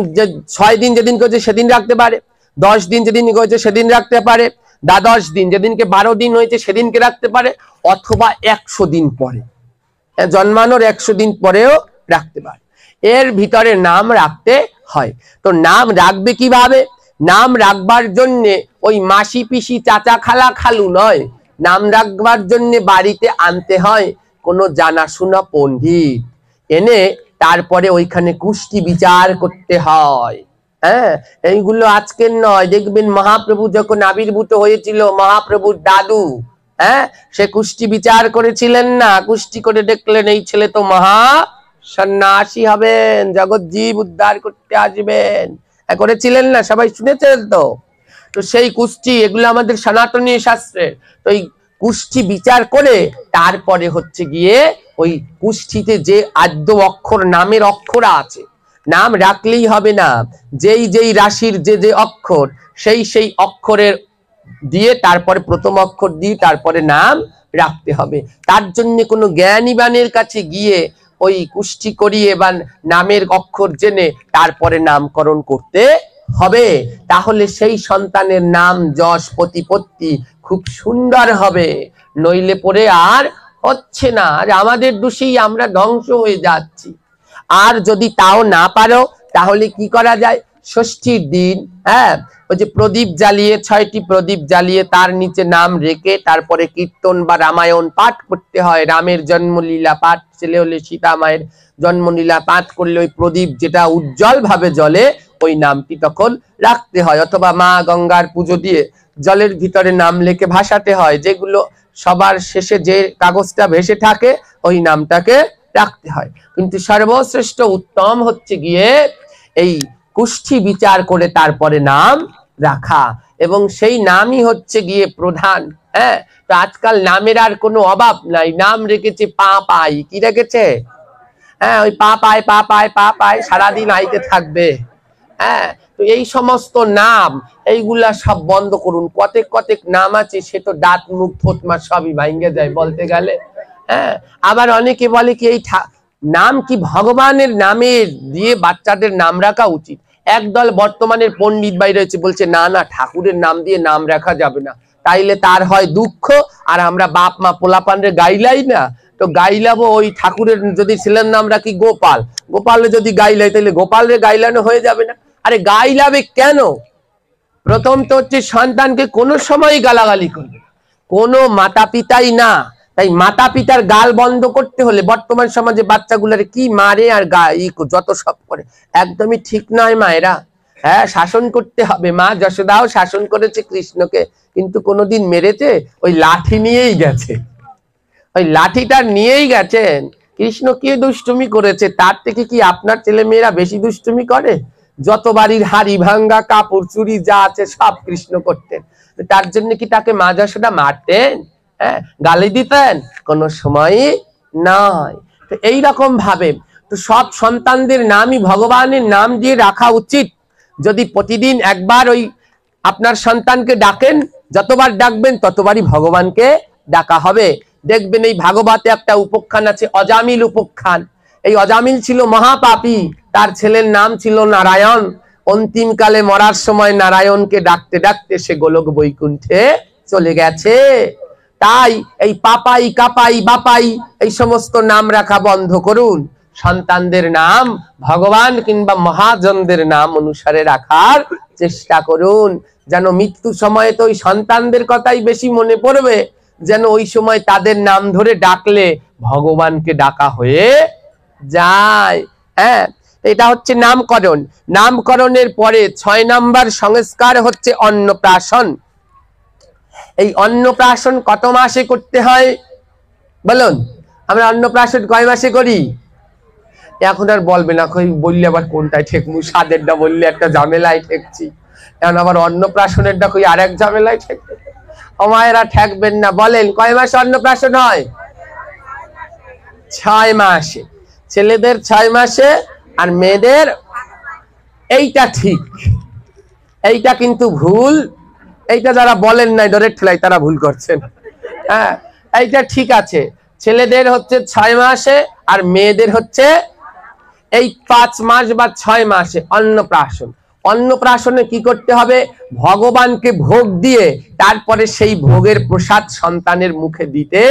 6 দিন যেদিন করেছে সেদিন রাখতে পারে, 10 দিন যেদিন করেছে সেদিন রাখতে পারে, দ্বাদশ দিন যেদিনকে 12 দিন হয়েছে সেদিনকে রাখতে পারে, অথবা 100 দিন পরে, জন্মানোর 100 দিন পরেও রাখতে পারে। এর ভিতরে নাম রাখতে হয়। তো নাম রাখবে কিভাবে? নাম রাখবার জন্য ওই মাসি পিসি চাচা খালা খালু নয়, নাম রাখবার জন্য বাড়িতে আনতে হয় কোনো জানাশোনা পণ্ডিত, এনে তারপরে ওইখানে কুষ্টি বিচার করতে হয়। হ্যাঁ, এইগুলো আজকের নয়। দেখবেন মহাপ্রভু যখন আবির্ভূত হয়েছিল, মহাপ্রভুর দাদু, হ্যাঁ, সে কুষ্টি বিচার করেছিলেন না? কুষ্টি করে দেখলেন এই ছেলে তো মহা সন্ন্যাসী হবেন, জগৎ জীব উদ্ধার করতে আসবেন, করেছিলেন না? সবাই শুনেছেন তো। তো সেই কুষ্টি, এগুলো আমাদের সনাতনী শাস্ত্রে। তো এই কুষ্টি বিচার করে তারপরে হচ্ছে গিয়ে ওই কুষ্ঠিতে যে আদ্য অক্ষর, নামের অক্ষর আছে, নাম রাখলেই হবে না, যেই রাশির যে অক্ষর, সেই অক্ষরের দিয়ে তারপরে প্রথম অক্ষর দিয়ে তারপরে নাম রাখতে হবে। তার জন্য কোনো জ্ঞানীবানের কাছে গিয়ে ওই কুষ্টি করিয়ে বা নামের অক্ষর জেনে তারপরে নামকরণ করতে হবে। তাহলে সেই সন্তানের নাম, যশ, প্রতিপত্তি খুব সুন্দর হবে। নইলে পরে আর হচ্ছে না, আর আমাদের দোষেই আমরা ধ্বংস হয়ে যাচ্ছি। আর যদি তাও না পারো তাহলে কি করা যায়? ষষ্ঠীর দিন, হ্যাঁ, ওই যে প্রদীপ জ্বালিয়ে, 6টি প্রদীপ জ্বালিয়ে তার নিচে নাম রেখে তারপরে কীর্তন বা রামায়ণ পাঠ করতে হয়। রামের জন্মলীলা পাঠ, ছেলে হলে সীতা মায়ের জন্মলীলা পাঠ করলে ওই প্রদীপ যেটা উজ্জ্বল ভাবে জ্বলে, ওই নামটি তখন রাখতে হয়। অথবা মা গঙ্গার পুজো দিয়ে জলের ভিতরে নাম লিখে ভাসাতে হয়। যেগুলো সবার শেষে যে কাগজটা ভেসে থাকে ওই নামটাকে রাখতে হয়, কিন্তু সর্বশ্রেষ্ঠ উত্তম হচ্ছে গিয়ে এই কুষ্ঠি বিচার করে তারপরে নাম রাখা, এবং সেই নামই হচ্ছে গিয়ে প্রধান। হ্যাঁ, তো আজকাল নামের আর কোনো অভাব নাই, নাম রেখেছে পা পাই, কি রেখেছে? হ্যাঁ, ওই পা পায় পা পায় পা পায় সারাদিন আইতে থাকবে। হ্যাঁ, তো এই সমস্ত নাম এইগুলা সব বন্ধ করুন। কতেক কতেক নাম আছে সে তো দাঁত মুখ থতমা সবই ভাঙ্গে যায় বলতে গেলে। হ্যাঁ, আবার অনেকে বলে কি এই নাম কি ভগবানের নামের দিয়ে বাচ্চাদের নাম রাখা উচিত। একদল বর্তমানের পণ্ডিত ভাই রয়েছে বলছে না না, ঠাকুরের নাম দিয়ে নাম রাখা যাবে না, তাইলে তার হয় দুঃখ, আর আমরা বাপ মা পোলাপানরে গাইলাই না, তো গাইলাবো ওই ঠাকুরের যদি ছেলের নাম রাখি গোপাল, গোপালে যদি গাইলাই তাহলে গোপালের গাইলানো হয়ে যাবে না। আরে গাইলাবে কেন? প্রথম তো হচ্ছে সন্তানকে কোনো সময় গালাগালি করবে কোনো মাতা পিতাই না। তাই মাতা পিতার গাল বন্ধ করতে হলে বর্তমান সমাজে বাচ্চাগুলারে কি মারে আর যত সব করে, একদমই ঠিক নয় মায়েরা। হ্যাঁ, শাসন করতে হবে। মা যশোদাও শাসন করেছে কৃষ্ণকে, কিন্তু কোনোদিন মেরেছে? ওই লাঠি নিয়েই গেছে, ওই লাঠিটা নিয়েই গেছেন। কৃষ্ণ কি দুষ্টুমি করেছে, তার থেকে কি আপনার ছেলে মেয়েরা বেশি দুষ্টুমি করে? যত বাড়ির হাড়ি ভাঙ্গা কাপড় চুরি যা আছে সব কৃষ্ণ করতেন, তার জন্য কি তাকে মা যশোদা মারতেন? হ্যাঁ, গালি দিতেন? কোনো সময়ই নয়। তো এইরকম ভাবে তো সব সন্তানদের নামই ভগবানের নাম দিয়ে রাখা উচিত। যদি প্রতিদিন একবার ওই আপনার সন্তানকে ডাকেন, যতবার ডাকবেন ততবারই ভগবানকে ডাকা হবে। দেখবেন এই ভাগবতে একটা উপাখ্যান আছে, অজামিল উপাখ্যান। এই অজামিল ছিল মহাপাপী, তার ছেলের নাম ছিল নারায়ণ। অন্তিমকালে মরার সময় নারায়ণকে ডাকতে ডাকতে সে গোলক বৈকুণ্ঠে চলে গেছে। তাই এই পাপাই কাপাই বাপাই এই সমস্ত নাম রাখা বন্ধ করুন। সন্তানদের নাম ভগবান কিংবা মহাজনদের নাম অনুসারে রাখার চেষ্টা করুন, যেন মৃত্যু সময়ে তো ওই সন্তানদের কথাই বেশি মনে পড়বে, যেন ওই সময় তাদের নাম ধরে ডাকলে ভগবানকে ডাকা হয়ে যায়। হ্যাঁ, এটা হচ্ছে নামকরণ। নামকরণের পরে 6 নাম্বার সংস্কার হচ্ছে অন্নপ্রাশন। এই অন্নপ্রাশন কত মাসে করতে হয় বলুন? আমরা অন্নপ্রাশন কয় মাসে করি? এখন আর বলবে না বললে আবার কোনটাই ঠেকমু, সাদেরটা বললে একটা ঝামেলায় ঠেকছি, এখন আবার অন্নপ্রাশনেরটা কই আর এক ঝামেলায় ঠেকবে। ও মায়েরা ঠেকবেন না, বলেন কয় মাসে অন্নপ্রাশন হয়? 6 মাসে। ছেলেদের 6 মাসে আর মেয়েদের, এইটা ঠিক, এইটা কিন্তু ভুল। এইটা যারা বলেন নাই ডরে ঠেলাই তারা ভুল করছেন। হ্যাঁ, এইটা ঠিক আছে, ছেলেদের হচ্ছে 6 মাসে আর মেয়েদের হচ্ছে এই 5 মাস বা 6 মাসে অন্নপ্রাশন। অন্নপ্রাশনে কি করতে হবে? ভগবানকে ভোগ দিয়ে তারপরে সেই ভোগের প্রসাদ সন্তানের মুখে দিতে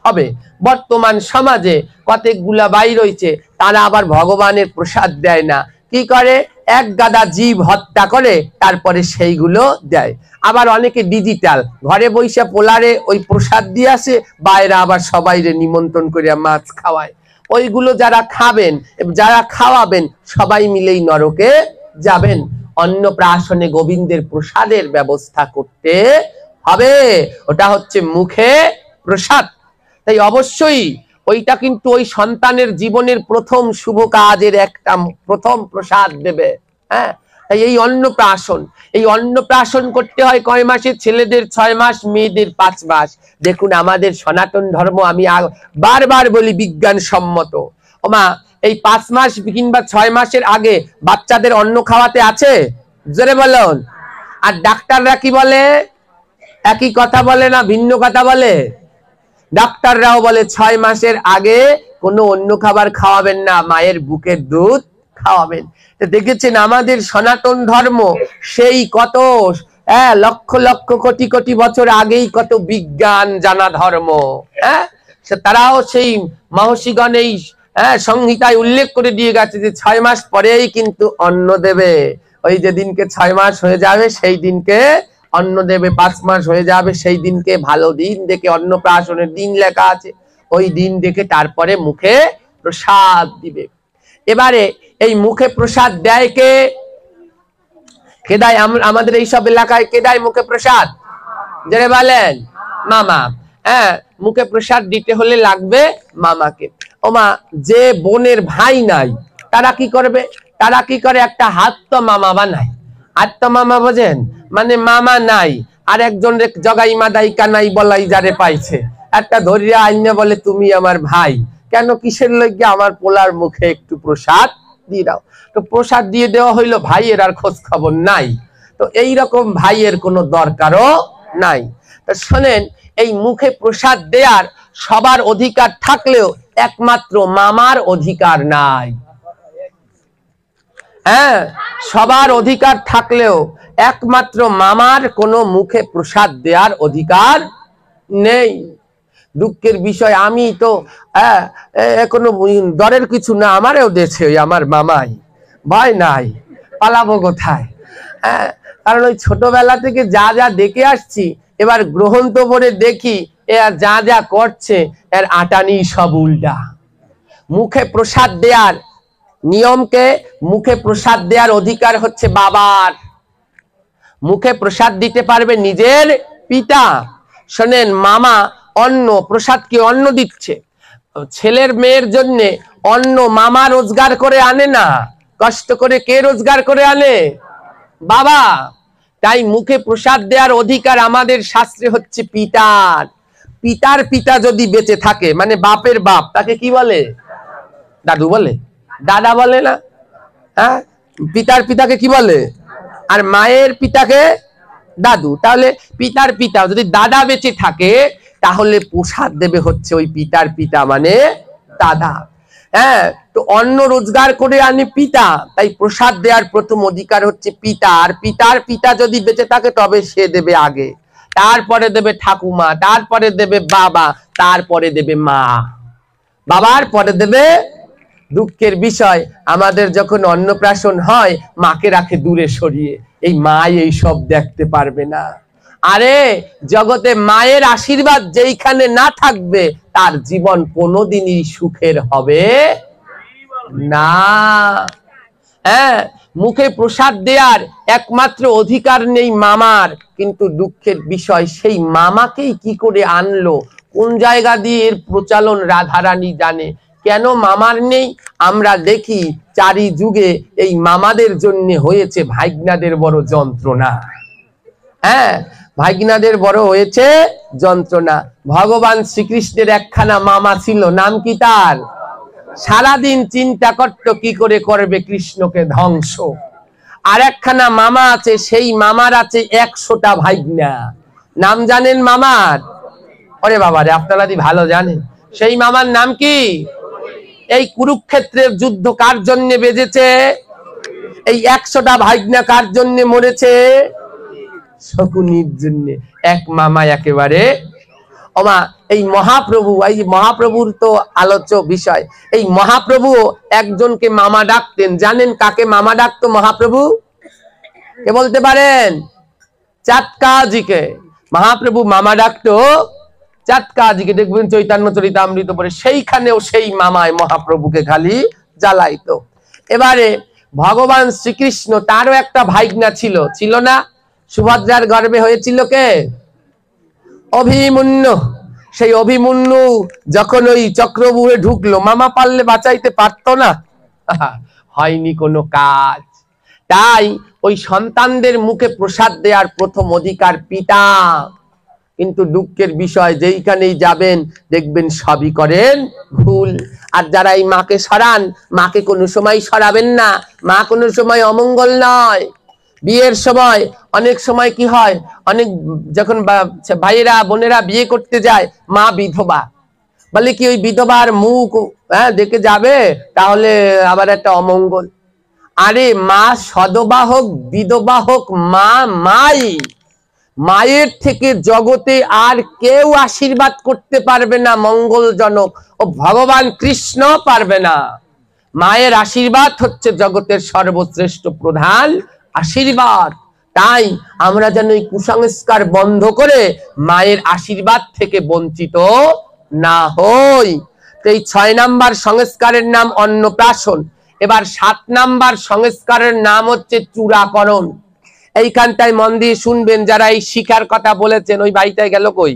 হবে। বর্তমান সমাজে কতগুলা বাই রয়েছে, তারা আবার ভগবানের প্রসাদ দেয় না, কি করে? এক গাদা জীব হত্যা করে তারপরে সেইগুলো দেয়। আবার অনেকে ডিজিটাল ঘরে বৈশা পোলারে ওই প্রসাদ দিয়ে আসে, বাইরে আবার সবাইরে নিমন্ত্রণ করে মাছ খাওয়ায়। ওইগুলো যারা খাবেন, যারা খাওয়াবেন, সবাই মিলেই নরকে যাবেন। অন্নপ্রাশনে গোবিন্দের প্রসাদের ব্যবস্থা করতে হবে, ওটা হচ্ছে মুখে প্রসাদ। তাই অবশ্যই ওইটা কিন্তু ওই সন্তানের জীবনের প্রথম শুভ কাজের একটা প্রথম প্রসাদ দেবে। হ্যাঁ, তাই এই অন্নপ্রাশন, এই অন্নপ্রাশন করতে হয় কয় মাসে? ছেলেদের 6 মাস, মেয়েদের 5 মাস। দেখুন আমাদের সনাতন ধর্ম, আমি বারবার বলি বিজ্ঞানসম্মত। ওমা, এই 5 মাস কিংবা 6 মাসের আগে বাচ্চাদের অন্ন খাওয়াতে আছে? জোরে বলুন। আর ডাক্তাররা কি বলে? একই কথা বলে না ভিন্ন কথা বলে? ডাক্তাররাও বলে 6 মাসের আগে কোনো অন্য খাবার খাওয়াবেন না, মায়ের বুকের দুধ খাওয়াবেন। দেখেছেন আমাদের সনাতন ধর্ম সেই কত লক্ষ লক্ষ কোটি কোটি বছর আগেই কত বিজ্ঞান জানা ধর্ম। হ্যাঁ, তারাও সেই মহর্ষিগণ এই সংহিতায় উল্লেখ করে দিয়ে গেছে যে 6 মাস পরেই কিন্তু অন্ন দেবে। ওই যেদিনকে 6 মাস হয়ে যাবে সেই দিনকে অন্ন দেবে, 5 মাস হয়ে যাবে সেই দিনকে ভালো দিন দেখে, অন্নপ্রাশনের দিন লেখা আছে, ওই দিন দেখে তারপরে মুখে প্রসাদ দিবে। এবারে এই মুখে প্রসাদ দেয় কে? কে দেয়? আমাদের এই সব এলাকায় কে দেয় মুখে প্রসাদ? যারা বলেন মামা। হ্যাঁ, মুখে প্রসাদ দিতে হলে লাগবে মামাকে। ওমা যে বোনের ভাই নাই তারা কি করবে, তারা কি করে একটা হাত মামা বানায়। হাত মামা বোঝেন, মানে মামা নাই আর একজন জগাই মাদাই কানাই বলাই যারে পাইছে একটা ধরিয়া আইনে বলে তুমি আমার ভাই, কেন কিসের লইগে, আমার পোলার মুখে একটু প্রসাদ দিয়ে দাও। তো প্রসাদ দিয়ে দেওয়া হইলো, ভাইয়ের আর খোঁজ খবর নাই। তো এইরকম ভাইয়ের কোনো দরকারও নাই। তো শোনেন, এই মুখে প্রসাদ দেওয়ার সবার অধিকার থাকলেও একমাত্র মামার অধিকার নাই। হ্যাঁ, সবার অধিকার থাকলেও একমাত্র মামার কোনো মুখে প্রসাদ দেওয়ার অধিকার নেই। দুঃখের বিষয়, আমি তো কোনো দরের কিছু না, আমারও দেছে ওই আমার মামাই, ভয় নাই, পালাবো কোথায়। হ্যাঁ, কারণ ওই ছোটবেলা থেকে যা যা দেখে আসছি, এবার গ্রহণ তো করে দেখি এ আর যা যা করছে এর আটানি সব উল্টা। মুখে প্রসাদ দেওয়ার নিয়মকে, মুখে প্রসাদ দেওয়ার অধিকার হচ্ছে বাবার। মুখে প্রসাদ দিতে পারবে নিজের পিতা। শোনেন, মামা অন্ন, প্রসাদকে অন্ন দিচ্ছে, ছেলের মেয়ের জন্য অন্ন মামা রোজগার করে আনে না, কষ্ট করে কে রোজগার করে আনে? বাবা। তাই মুখে প্রসাদ দেওয়ার অধিকার আমাদের শাস্ত্রে হচ্ছে পিতার। পিতার পিতা যদি বেঁচে থাকে, মানে বাপের বাপ, তাকে কি বলে? দাদু বলে, দাদা বলে না? হ্যাঁ, পিতার পিতাকে কি বলে? আর মায়ের পিতাকে দাদু। তাহলে পিতার পিতা যদি দাদা বেঁচে থাকে, তাহলে প্রসাদ দেবে হচ্ছে ওই পিতার পিতা, মানে দাদা। হ্যাঁ, তো অন্ন রোজগার করে আনে পিতা, তাই প্রসাদ দেওয়ার প্রথম অধিকার হচ্ছে পিতা। আর পিতার পিতা যদি বেঁচে থাকে তবে সে দেবে আগে, তারপরে দেবে ঠাকুমা, তারপরে দেবে বাবা, তারপরে দেবে মা, বাবার পরে দেবে। দুঃখের বিষয়, আমাদের যখন অন্নপ্রাশন হয় মাকে রাখে দূরে সরিয়ে, এই মা এই সব দেখতে পারবে না। আরে জগতে মায়ের আশীর্বাদ যেইখানে না থাকবে তার জীবন কোনোদিনই সুখের হবে না। হ্যাঁ, মুখে প্রসাদ দেওয়ার একমাত্র অধিকার নেই মামার, কিন্তু দুঃখের বিষয় সেই মামাকেই কি করে আনলো, কোন জায়গা দিয়ে এর প্রচলন রাধারানী জানে। কেন মামার নেই? আমরা দেখি চারি যুগে এই মামাদের জন্য হয়েছে ভাগ্নাদের বড় যন্ত্রণা। হ্যাঁ, ভাগ্নাদের বড় হয়েছে যন্ত্রণা। ভগবান শ্রীকৃষ্ণের একখানা মামা ছিল, নাম কি তার? সারাদিন চিন্তা করত কি করে করবে কৃষ্ণকে ধ্বংস। আর একখানা মামা আছে, সেই মামার আছে 100টা ভাগ্না। নাম জানেন মামার? ওরে বাবারে, আপনারা ভালো জানেন। সেই মামার নাম কি? এই কুরুক্ষেত্রের যুদ্ধ কার জন্য বেজেছে? এই 100টা ভাগ্না কার জন্য মরেছে? শকুনির জন্য। এক মামা একেবারে। ওমা, এই মহাপ্রভু, এই মহাপ্রভুর তো আলোচ্য বিষয়। এই মহাপ্রভু একজনকে মামা ডাকতেন। জানেন কাকে মামা ডাকতো মহাপ্রভু? কে বলতে পারেন? চাঁদকাজিকে মহাপ্রভু মামা ডাকতো। চাঁদকাজিকে দেখবেন চৈতন্য চরিতামৃত পড়ে, সেইখানেও সেই মামায় মহাপ্রভুকে খালি জ্বালাইতো। এবারে ভগবান শ্রীকৃষ্ণ, তারও একটা ভাগ্না ছিল, ছিল না? সুভদ্রার গর্ভে হয়েছিল কে? অভিমন্যু। সেই অভিমন্যু যখন ওই চক্রব্যূহে ঢুকলো, মামা পারলে বাঁচাইতে পারতো না, হয়নি কোনো কাজ। তাই ওই সন্তানদের মুখে প্রসাদ দেওয়ার প্রথম অধিকার পিতা। কিন্তু দুঃখের বিষয়, যেইখানেই যাবেন দেখবেন সবই করেন ভুল। আর যারা এই মাকে সরান, মাকে কোনো সময় সরাবেন না। মা কোনো সময় অমঙ্গল নয়। বিয়ের সময় অনেক সময় কি হয়, অনেক যখন ভাইয়েরা বোনেরা বিয়ে করতে যায়, মা বিধবা, বলে কি ওই বিধবার মুখ দেখে যাবে, তাহলে আবার একটা অমঙ্গল। আরে মা সদবা হোক বিধবা হোক, মা মাই। মায়ের থেকে জগতে আর কেউ আশীর্বাদ করতে পারবে না মঙ্গলজনক, ও ভগবান কৃষ্ণ পারবে না। মায়ের আশীর্বাদ হচ্ছে জগতের সর্বশ্রেষ্ঠ প্রধান আশীর্বাদ। তাই আমরা যেন এই কুসংস্কার বন্ধ করে মায়ের আশীর্বাদ থেকে বঞ্চিত না হই। তো এই 6 নাম্বার সংস্কারের নাম অন্নপ্রাশন। এবার 7 নাম্বার সংস্কারের নাম হচ্ছে চূড়াকরণ। এইখানটায় মন দিয়ে শুনবেন, যারা এই শিখার কথা বলেছেন, ওই বাড়িটায় গেল কই?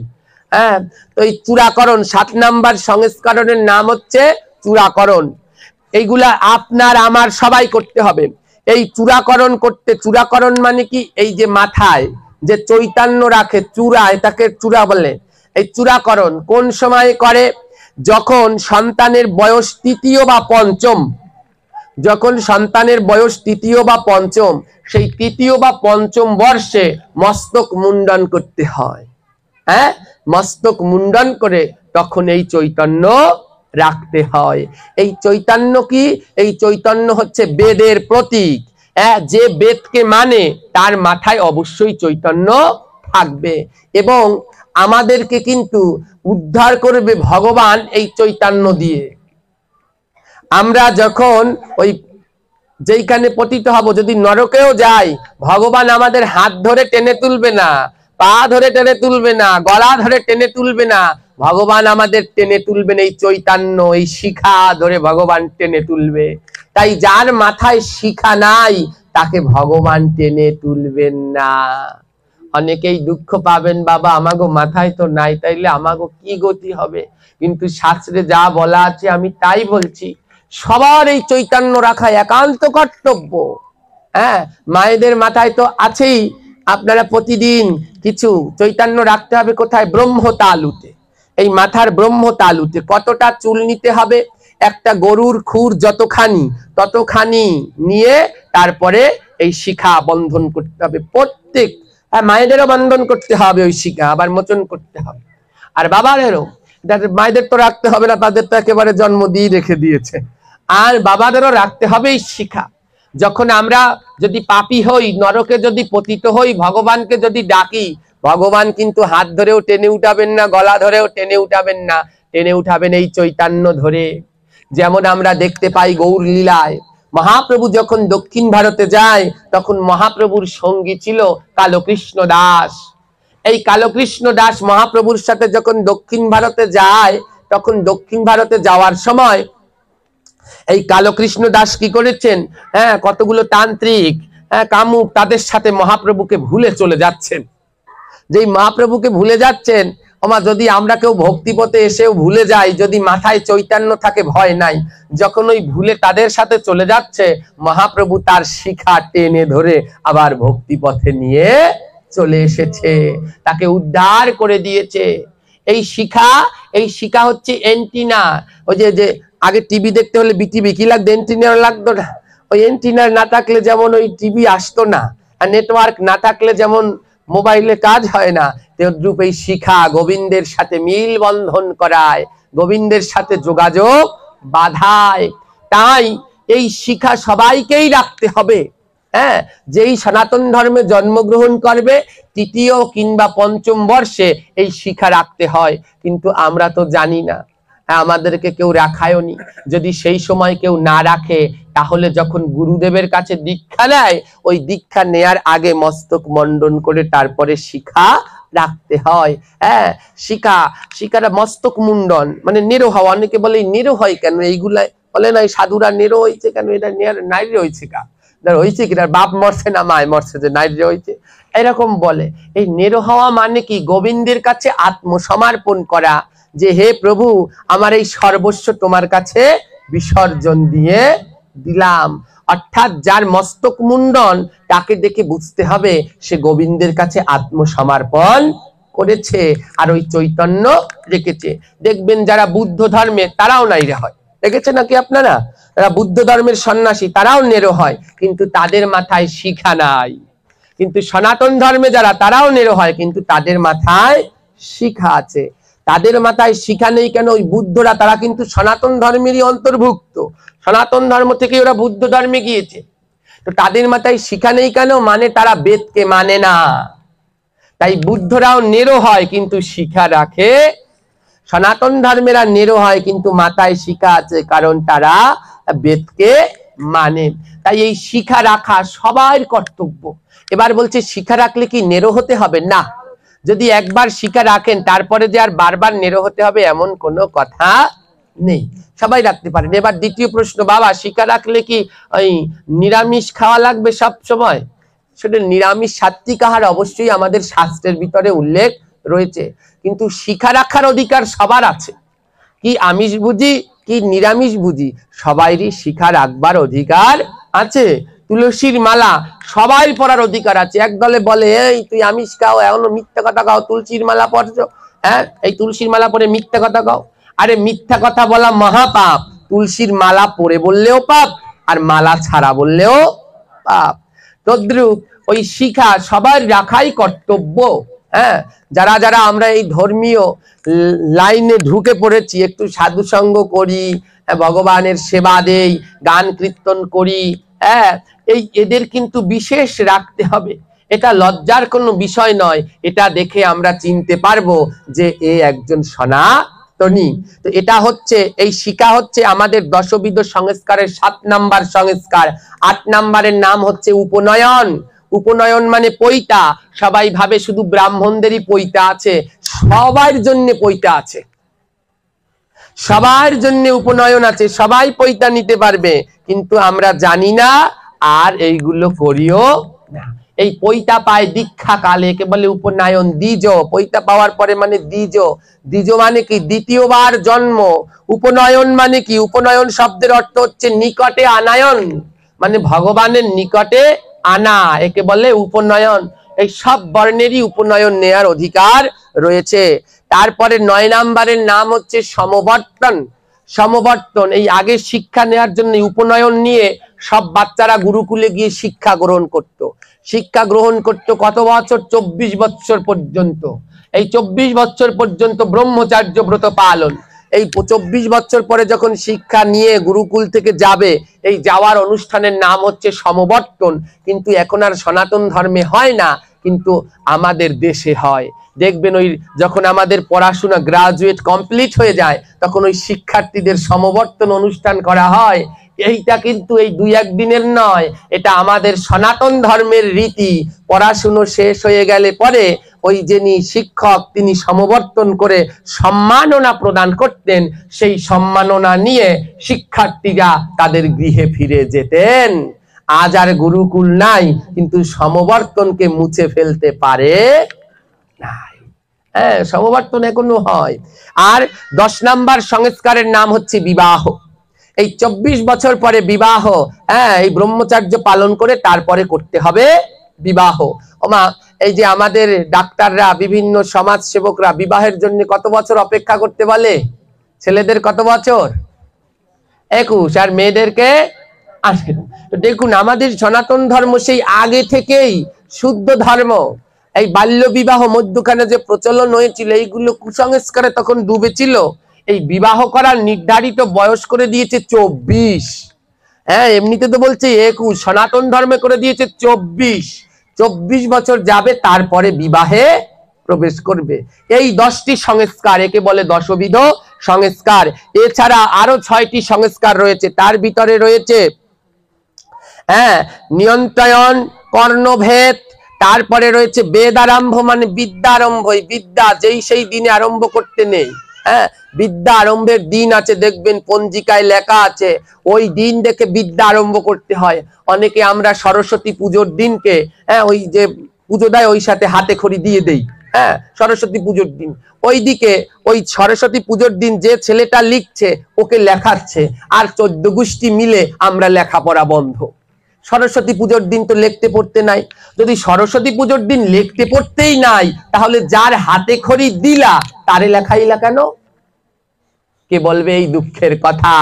হ্যাঁ, তো এই চূড়াকরণ 7 নাম্বার সংস্কারণের নাম হচ্ছে চূড়াকরণ, এইগুলা আপনার আমার সবাই করতে হবে। এই চূড়াকরণ করতে, চূড়াকরণ মানে কি, এই যে মাথায় যে চৈতন্য রাখে চূড়ায়, তাকে চূড়া বলে। এই চূড়াকরণ কোন সময় করে? যখন সন্তানের বয়স তৃতীয় বা পঞ্চম, যখন সন্তানের বয়স তৃতীয় বা পঞ্চম, সেই তৃতীয় বা পঞ্চম বর্ষে মস্তক মুন্ডন করতে হয়। হ্যাঁ, মস্তক মুন্ডন করে তখন এই চৈতন্য রাখতে হয়। এই চৈতন্য কি? এই চৈতন্য হচ্ছে বেদের প্রতীক। যে বেদকে মানে তার মাথায় অবশ্যই চৈতন্য থাকবে, এবং আমাদেরকে কিন্তু উদ্ধার করবে ভগবান এই চৈতন্য দিয়ে। আমরা যখন ওই যেইখানে পতিত হব, যদি নরকেও যাই, ভগবান আমাদের হাত ধরে টেনে তুলবে না, পা ধরে টেনে তুলবে না, গলা ধরে টেনে তুলবে না, ভগবান আমাদের টেনে তুলবেন এই চৈতন্য, এই শিখা ধরে ভগবান টেনে তুলবে। তাই যার মাথায় শিখা নাই তাকে ভগবান টেনে তুলবেন না। অনেকেই দুঃখ পাবেন, বাবা আমাগো মাথায় তো নাই, তাইলে আমাগো কি গতি হবে? কিন্তু শাস্ত্রে যা বলা আছে আমি তাই বলছি, সবার এই চৈতন্য রাখা একান্ত কর্তব্য। হ্যাঁ, মায়েদের মাথায় তো আছেই, আপনারা প্রতিদিন কিছু চৈতন্য রাখতে হবে। কোথায়? ব্রহ্ম তালুতে। এই মাথার ব্রহ্ম তালুতে কতটা চুল নিতে হবে? একটা গরুর খুর যতখানি, ততখানি নিয়ে তারপরে এই শিখা বন্ধন করতে হবে প্রত্যেক। মায়েদেরও বন্ধন করতে হবে ওই শিখা, আবার মোচন করতে হবে। আর বাবাদেরও, মায়েদের তো রাখতে হবে না, তাদের তো একেবারে জন্ম দিয়ে রেখে দিয়েছে। আর বাবাদেরও রাখতে হবে এই শিখা। যখন আমরা যদি পাপী হই, নরকে যদি পতিত হই, ভগবানকে যদি ডাকি, ভগবান কিন্তু হাত ধরেও টেনে উঠাবেন না, গলা ধরেও টেনে উঠাবেন না, টেনে উঠাবেন এই চৈতন্য ধরে। যেমন আমরা দেখতে পাই গৌর লীলায়, মহাপ্রভু যখন দক্ষিণ ভারতে যায়, তখন মহাপ্রভুর সঙ্গী ছিল কালকৃষ্ণ দাস। এই কালকৃষ্ণ দাস মহাপ্রভুর সাথে যখন দক্ষিণ ভারতে যায়, তখন দক্ষিণ ভারতে যাওয়ার সময় এই কালকৃষ্ণ দাস কি করেছেন? হ্যাঁ, কতগুলো তান্ত্রিক, কামুক, তাদের সাথে মহাপ্রভুকে ভুলে চলে যাচ্ছেন। যেই মহাপ্রভুকে ভুলে যাচ্ছেন, যদি আমরা কেউ ভক্তিপথে এসেও ভুলে যাই, যদি মাথায় চৈতন্য থাকে, ভয় নাই। যখন ওই ভুলে তাদের সাথে চলে যাচ্ছে, মহাপ্রভু তার শিখা টেনে ধরে আবার ভক্তিপথে নিয়ে চলে এসেছে, তাকে উদ্ধার করে দিয়েছে। এই শিখা হচ্ছে এন্টিনা। ওই যে আগে টিভি দেখতে হলে বিটিভি কি লাগতো? এন্টিনার লাগতো না? ওই এন্টিনার না থাকলে যেমন ওই টিভি আসতো না, আর নেটওয়ার্ক না থাকলে যেমন মোবাইলে কাজ হয় না, তেদ্রূপ এই শিখা গোবিন্দের সাথে মিল বন্ধন করায়, গোবিন্দের সাথে যোগাযোগ বাধায়। তাই এই শিখা সবাইকেই রাখতে হবে। হ্যাঁ, যেই সনাতন ধর্মে জন্মগ্রহণ করবে, তৃতীয় কিংবা পঞ্চম বর্ষে এই শিখা রাখতে হয়। কিন্তু আমরা তো জানি না, আমাদেরকে কেউ রাখায়নি। যদি সেই সময় কেউ না রাখে, তাহলে যখন গুরুদেবের কাছে দীক্ষা নেয়, ওই দীক্ষা নেয়ার আগে মস্তক মণ্ডন করে তারপরে শিখা রাখতে হয়। হ্যাঁ, শিখাটা মস্তক মুন্ডন মানে নেরো হওয়া। অনেকে বলে নেরো হয় কেন? এইগুলা বলে না, সাধুরা নেরো হয়েছে কেন? এটা নাইরে হয়েছে কা হয়েছে কি, বাপ মরছে না মায় মরছে যে নাইরে হয়েছে, এরকম বলে। এই নেরো হওয়া মানে কি? গোবিন্দের কাছে আত্মসমর্পণ করা, যে হে প্রভু, আমার এই সর্বস্ব তোমার কাছে বিসর্জন দিয়ে দিলাম। অর্থাৎ যার মস্তক মুন্ডন, তাকে দেখে বুঝতে হবে সে গোবিন্দের কাছে আত্মসমর্পণ করেছে আর ওই চৈতন্য রেখেছে। দেখবেন যারা বুদ্ধ ধর্মে, তারাও নাইরে হয়, দেখেছে নাকি আপনারা? যারা বুদ্ধ ধর্মের সন্ন্যাসী, তারাও নেরো হয়, কিন্তু তাদের মাথায় শিখা নাই। কিন্তু সনাতন ধর্মে যারা, তারাও নেরো হয়, কিন্তু তাদের মাথায় শিখা আছে। তাদের মাথায় শিখা নেই কেন? ওই বুদ্ধরা, তারা কিন্তু সনাতন ধর্মেরই অন্তর্ভুক্ত, সনাতন ধর্ম থেকে ওরা বুদ্ধ ধর্মে গিয়েছে। তো তাদের মাথায় শিখা নেই কেন? মানে তারা বেদকে মানে না। তাই বুদ্ধরাও নেরো হয় কিন্তু শিখা রাখে, সনাতন ধর্মেরা নেরো হয় কিন্তু মাথায় শিখা আছে, কারণ তারা বেদকে মানে। তাই এই শিখা রাখা সবার কর্তব্য। এবার বলছে শিখা রাখলে কি নেরো হতে হবে? না, যদি একবার শিখা রাখেন তারপরে যে আর বারবার নেরো হতে হবে এমন কোনো কথা নেই, সবাই রাখতে পারেন। এবার দ্বিতীয় প্রশ্ন, বাবা শিখা রাখলে কি ওই নিরামিষ খাওয়া লাগবে সব সময়? সেটা নিরামিষ সাত্বিক আহার অবশ্যই আমাদের শাস্ত্রের ভিতরে উল্লেখ রয়েছে, কিন্তু শিখা রাখার অধিকার সবার আছে। কি আমিষ বুঝি কি নিরামিষ বুঝি, সবাইরই শিখা রাখবার অধিকার আছে। তুলসীর মালা সবাই পরার অধিকার আছে। একদলে বলে এই তুই আমিষ খাও, এখনো মিথ্যা কথা খাও, তুলসীর মালা পরছো, হ্যাঁ এই তুলসীর মালা পরে মিথ্যা কথা খাও। আরে মিথ্যা কথা বলা মহাপাপ, তুলসীর মালা পরে বললেও পাপ, আর মালা ছাড়া বললেও পাপ। তদ্রূপ ওই শিখা সবার রাখাই কর্তব্য। হ্যাঁ, যারা যারা আমরা এই ধর্মীয় লাইনে ঢুকে পড়েছি, একটু সাধু সঙ্গ করি, ভগবানের সেবা দেই, গান কীর্তন করি, হ্যাঁ এই এদের কিন্তু বিশেষ রাখতে হবে। এটা লজ্জার কোনো বিষয় নয়, এটা দেখে আমরা চিনতে পারবো যে এ একজন সনাতনী। তো এটা হচ্ছে, এই শিখা হচ্ছে আমাদের দশবিধ সংস্কারের 7 নাম্বার সংস্কার। 8 নাম্বারের নাম হচ্ছে উপনয়ন। উপনয়ন মানে পৈতা। সবাই ভাবে শুধু ব্রাহ্মণদেরই পৈতা আছে, সবার জন্য পৈতা আছে, সবার জন্য উপনয়ন আছে, সবাই পৈতা নিতে পারবে, কিন্তু আমরা জানি না আর এইগুলো করিও না। এই পৈতা পায় দীক্ষা কালে, কে বলে উপনয়ন। দ্বিজ, পৈতা পাওয়ার পরে মানে দ্বিজ। দ্বিজ মানে কি? দ্বিতীয়বার জন্ম। উপনয়ন মানে কি? উপনয়ন শব্দের অর্থ হচ্ছে নিকটে আনায়ন, মানে ভগবানের নিকটে আনা, একে বলে উপনয়ন। এই সব বর্ণেরই উপনয়ন নেয়ার অধিকার রয়েছে। তারপরে 9 নাম্বারের নাম হচ্ছে সমবর্তন। সমবর্তন, এই আগে শিক্ষা নেওয়ার জন্য উপনয়ন নিয়ে সব বাচ্চারা গুরুকুলে গিয়ে শিক্ষা গ্রহণ করত। শিক্ষা গ্রহণ করত কত বছর? 24 বছর পর্যন্ত। এই 24 বছর পর্যন্ত ব্রহ্মচার্য ব্রত পালন। এই 24 বছর পরে যখন শিক্ষা নিয়ে গুরুকুল থেকে যাবে, এই যাওয়ার অনুষ্ঠানের নাম হচ্ছে সমবর্তন। কিন্তু এখন আর সনাতন ধর্মে হয় না, কিন্তু আমাদের দেশে হয়। দেখবেন ওই যখন আমাদের পড়াশোনা গ্রাজুয়েট কমপ্লিট হয়ে যায়, তখন ওই শিক্ষার্থীদের সমবর্তন অনুষ্ঠান করা হয়। এইটা কিন্তু এই 2-1 দিনের নয়, এটা আমাদের সনাতন ধর্মের রীতি। পড়াশুনো শেষ হয়ে গেলে পরে ওই যিনি শিক্ষক, তিনি সমবর্তন করে সম্মাননা প্রদান করতেন। সেই সম্মাননা নিয়ে শিক্ষার্থীরা তাদের গৃহে ফিরে যেতেন। আজ আর গুরুকুল নাই, কিন্তু সমবর্তনকে মুছে ফেলতে পারে নাই। হ্যাঁ, সমবর্তন এখনো হয়। আর 10 নাম্বার সংস্কারের নাম হচ্ছে বিবাহ। এই 24 বছর পরে বিবাহ, হ্যাঁ এই ব্রহ্মচর্য পালন করে তারপরে করতে হবে বিবাহ। ওমা, এই যে আমাদের ডাক্তাররা, বিভিন্ন সমাজ সেবকরা বিবাহের জন্য কত বছর অপেক্ষা করতে বলে? ছেলেদের কত বছর? 21, আর মেয়েদেরকে 18। তো দেখুন, আমাদের সনাতন ধর্ম সেই আগে থেকেই শুদ্ধ ধর্ম। এই বাল্য বিবাহ মধ্যখানে যে প্রচলন হয়েছিল, এইগুলো কুসংস্কারে তখন ডুবেছিল। এই বিবাহ করার নির্ধারিত বয়স করে দিয়েছে 24। হ্যাঁ, এমনিতে তো বলছে 21, সনাতন ধর্মে করে দিয়েছে 24। 24 বছর যাবে, তারপরে বিবাহে প্রবেশ করবে। এই 10টি সংস্কার, একে বলে দশবিধ সংস্কার। এছাড়া আরো 6টি সংস্কার রয়েছে। তার ভিতরে রয়েছে হ্যাঁ নিয়ন্ত্রণ, কর্ণভেদ, তারপরে রয়েছে বেদ আরম্ভ, মানে বিদ্যা আরম্ভ। বিদ্যা যেই সেই দিনে আরম্ভ করতে নেই। হ্যাঁ, বিদ্যা আরম্ভের দিন আছে, দেখবেন পঞ্জিকায় লেখা আছে, ওই দিন দেখে বিদ্যা আরম্ভ করতে হয়। অনেকে আমরা সরস্বতী পুজোর দিনকে, হ্যাঁ ওই যে পুজো দেয়, ওই সাথে হাতে খড়ি দিয়ে দেই। হ্যাঁ, সরস্বতী পুজোর দিন ওইদিকে, ওই সরস্বতী পুজোর দিন যে ছেলেটা লিখছে ওকে লেখাচ্ছে, আর 14 গোষ্ঠী মিলে আমরা লেখাপড়া বন্ধ। সরস্বতী পুজোর দিন তো লিখতে পড়তে নাই। যদি সরস্বতী পুজোর দিন লিখতে পড়তেই নাই, তাহলে যার হাতে খড়ি দিলা তারে লেখাইলা কেন? কে বলবে এই দুঃখের কথা?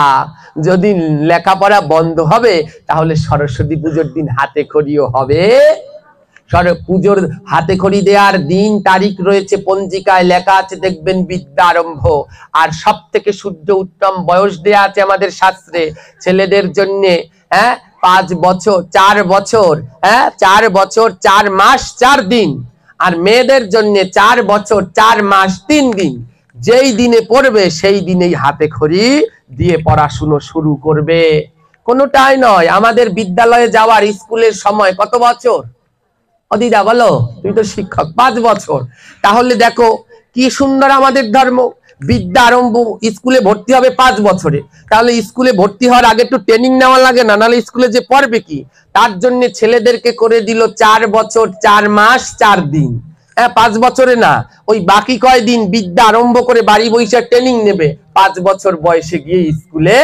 যদি লেখাপড়া বন্ধ হবে, তাহলে সরস্বতী পুজোর দিন হাতে খড়িও হবে। পুজোর হাতে খড়ি দেওয়ার দিন তারিখ রয়েছে পঞ্জিকায় লেখা আছে, দেখবেন বিদ্যা আরম্ভ। আর সব থেকে শুদ্ধ উত্তম বয়স দেয়া আছে আমাদের শাস্ত্রে ছেলেদের জন্য, হ্যাঁ 5 বছর 4 বছর, হ্যাঁ 4 বছর 4 মাস 4 দিন। আর মেয়েদের জন্য 4 বছর 4 মাস 3 দিন। যেই দিনে পড়বে সেই দিনেই হাতে খড়ি দিয়ে পড়াশুনো শুরু করবে, কোনোটাই নয়। আমাদের বিদ্যালয়ে যাওয়ার, স্কুলের সময় কত বছর? অদিদা বলো, তুমি তো শিক্ষক। 5 বছর। তাহলে দেখো কি সুন্দর আমাদের ধর্ম। বিদ্যা আরম্ভ, স্কুলে ভর্তি হবে 5 বছরে। তাহলে স্কুলে ভর্তি হওয়ার আগে একটু ট্রেনিং নেওয়া লাগে না? নাহলে স্কুলে যে পড়বে কি? তার জন্য ছেলেদেরকে করে দিল 4 বছর 4 মাস 4 দিন। হ্যাঁ 5 বছরে না, ওই বাকি কয়দিন বিদ্যা আরম্ভ করে বাড়ি বৈশাখ ট্রেনিং নেবে, 5 বছর বয়সে গিয়ে স্কুলে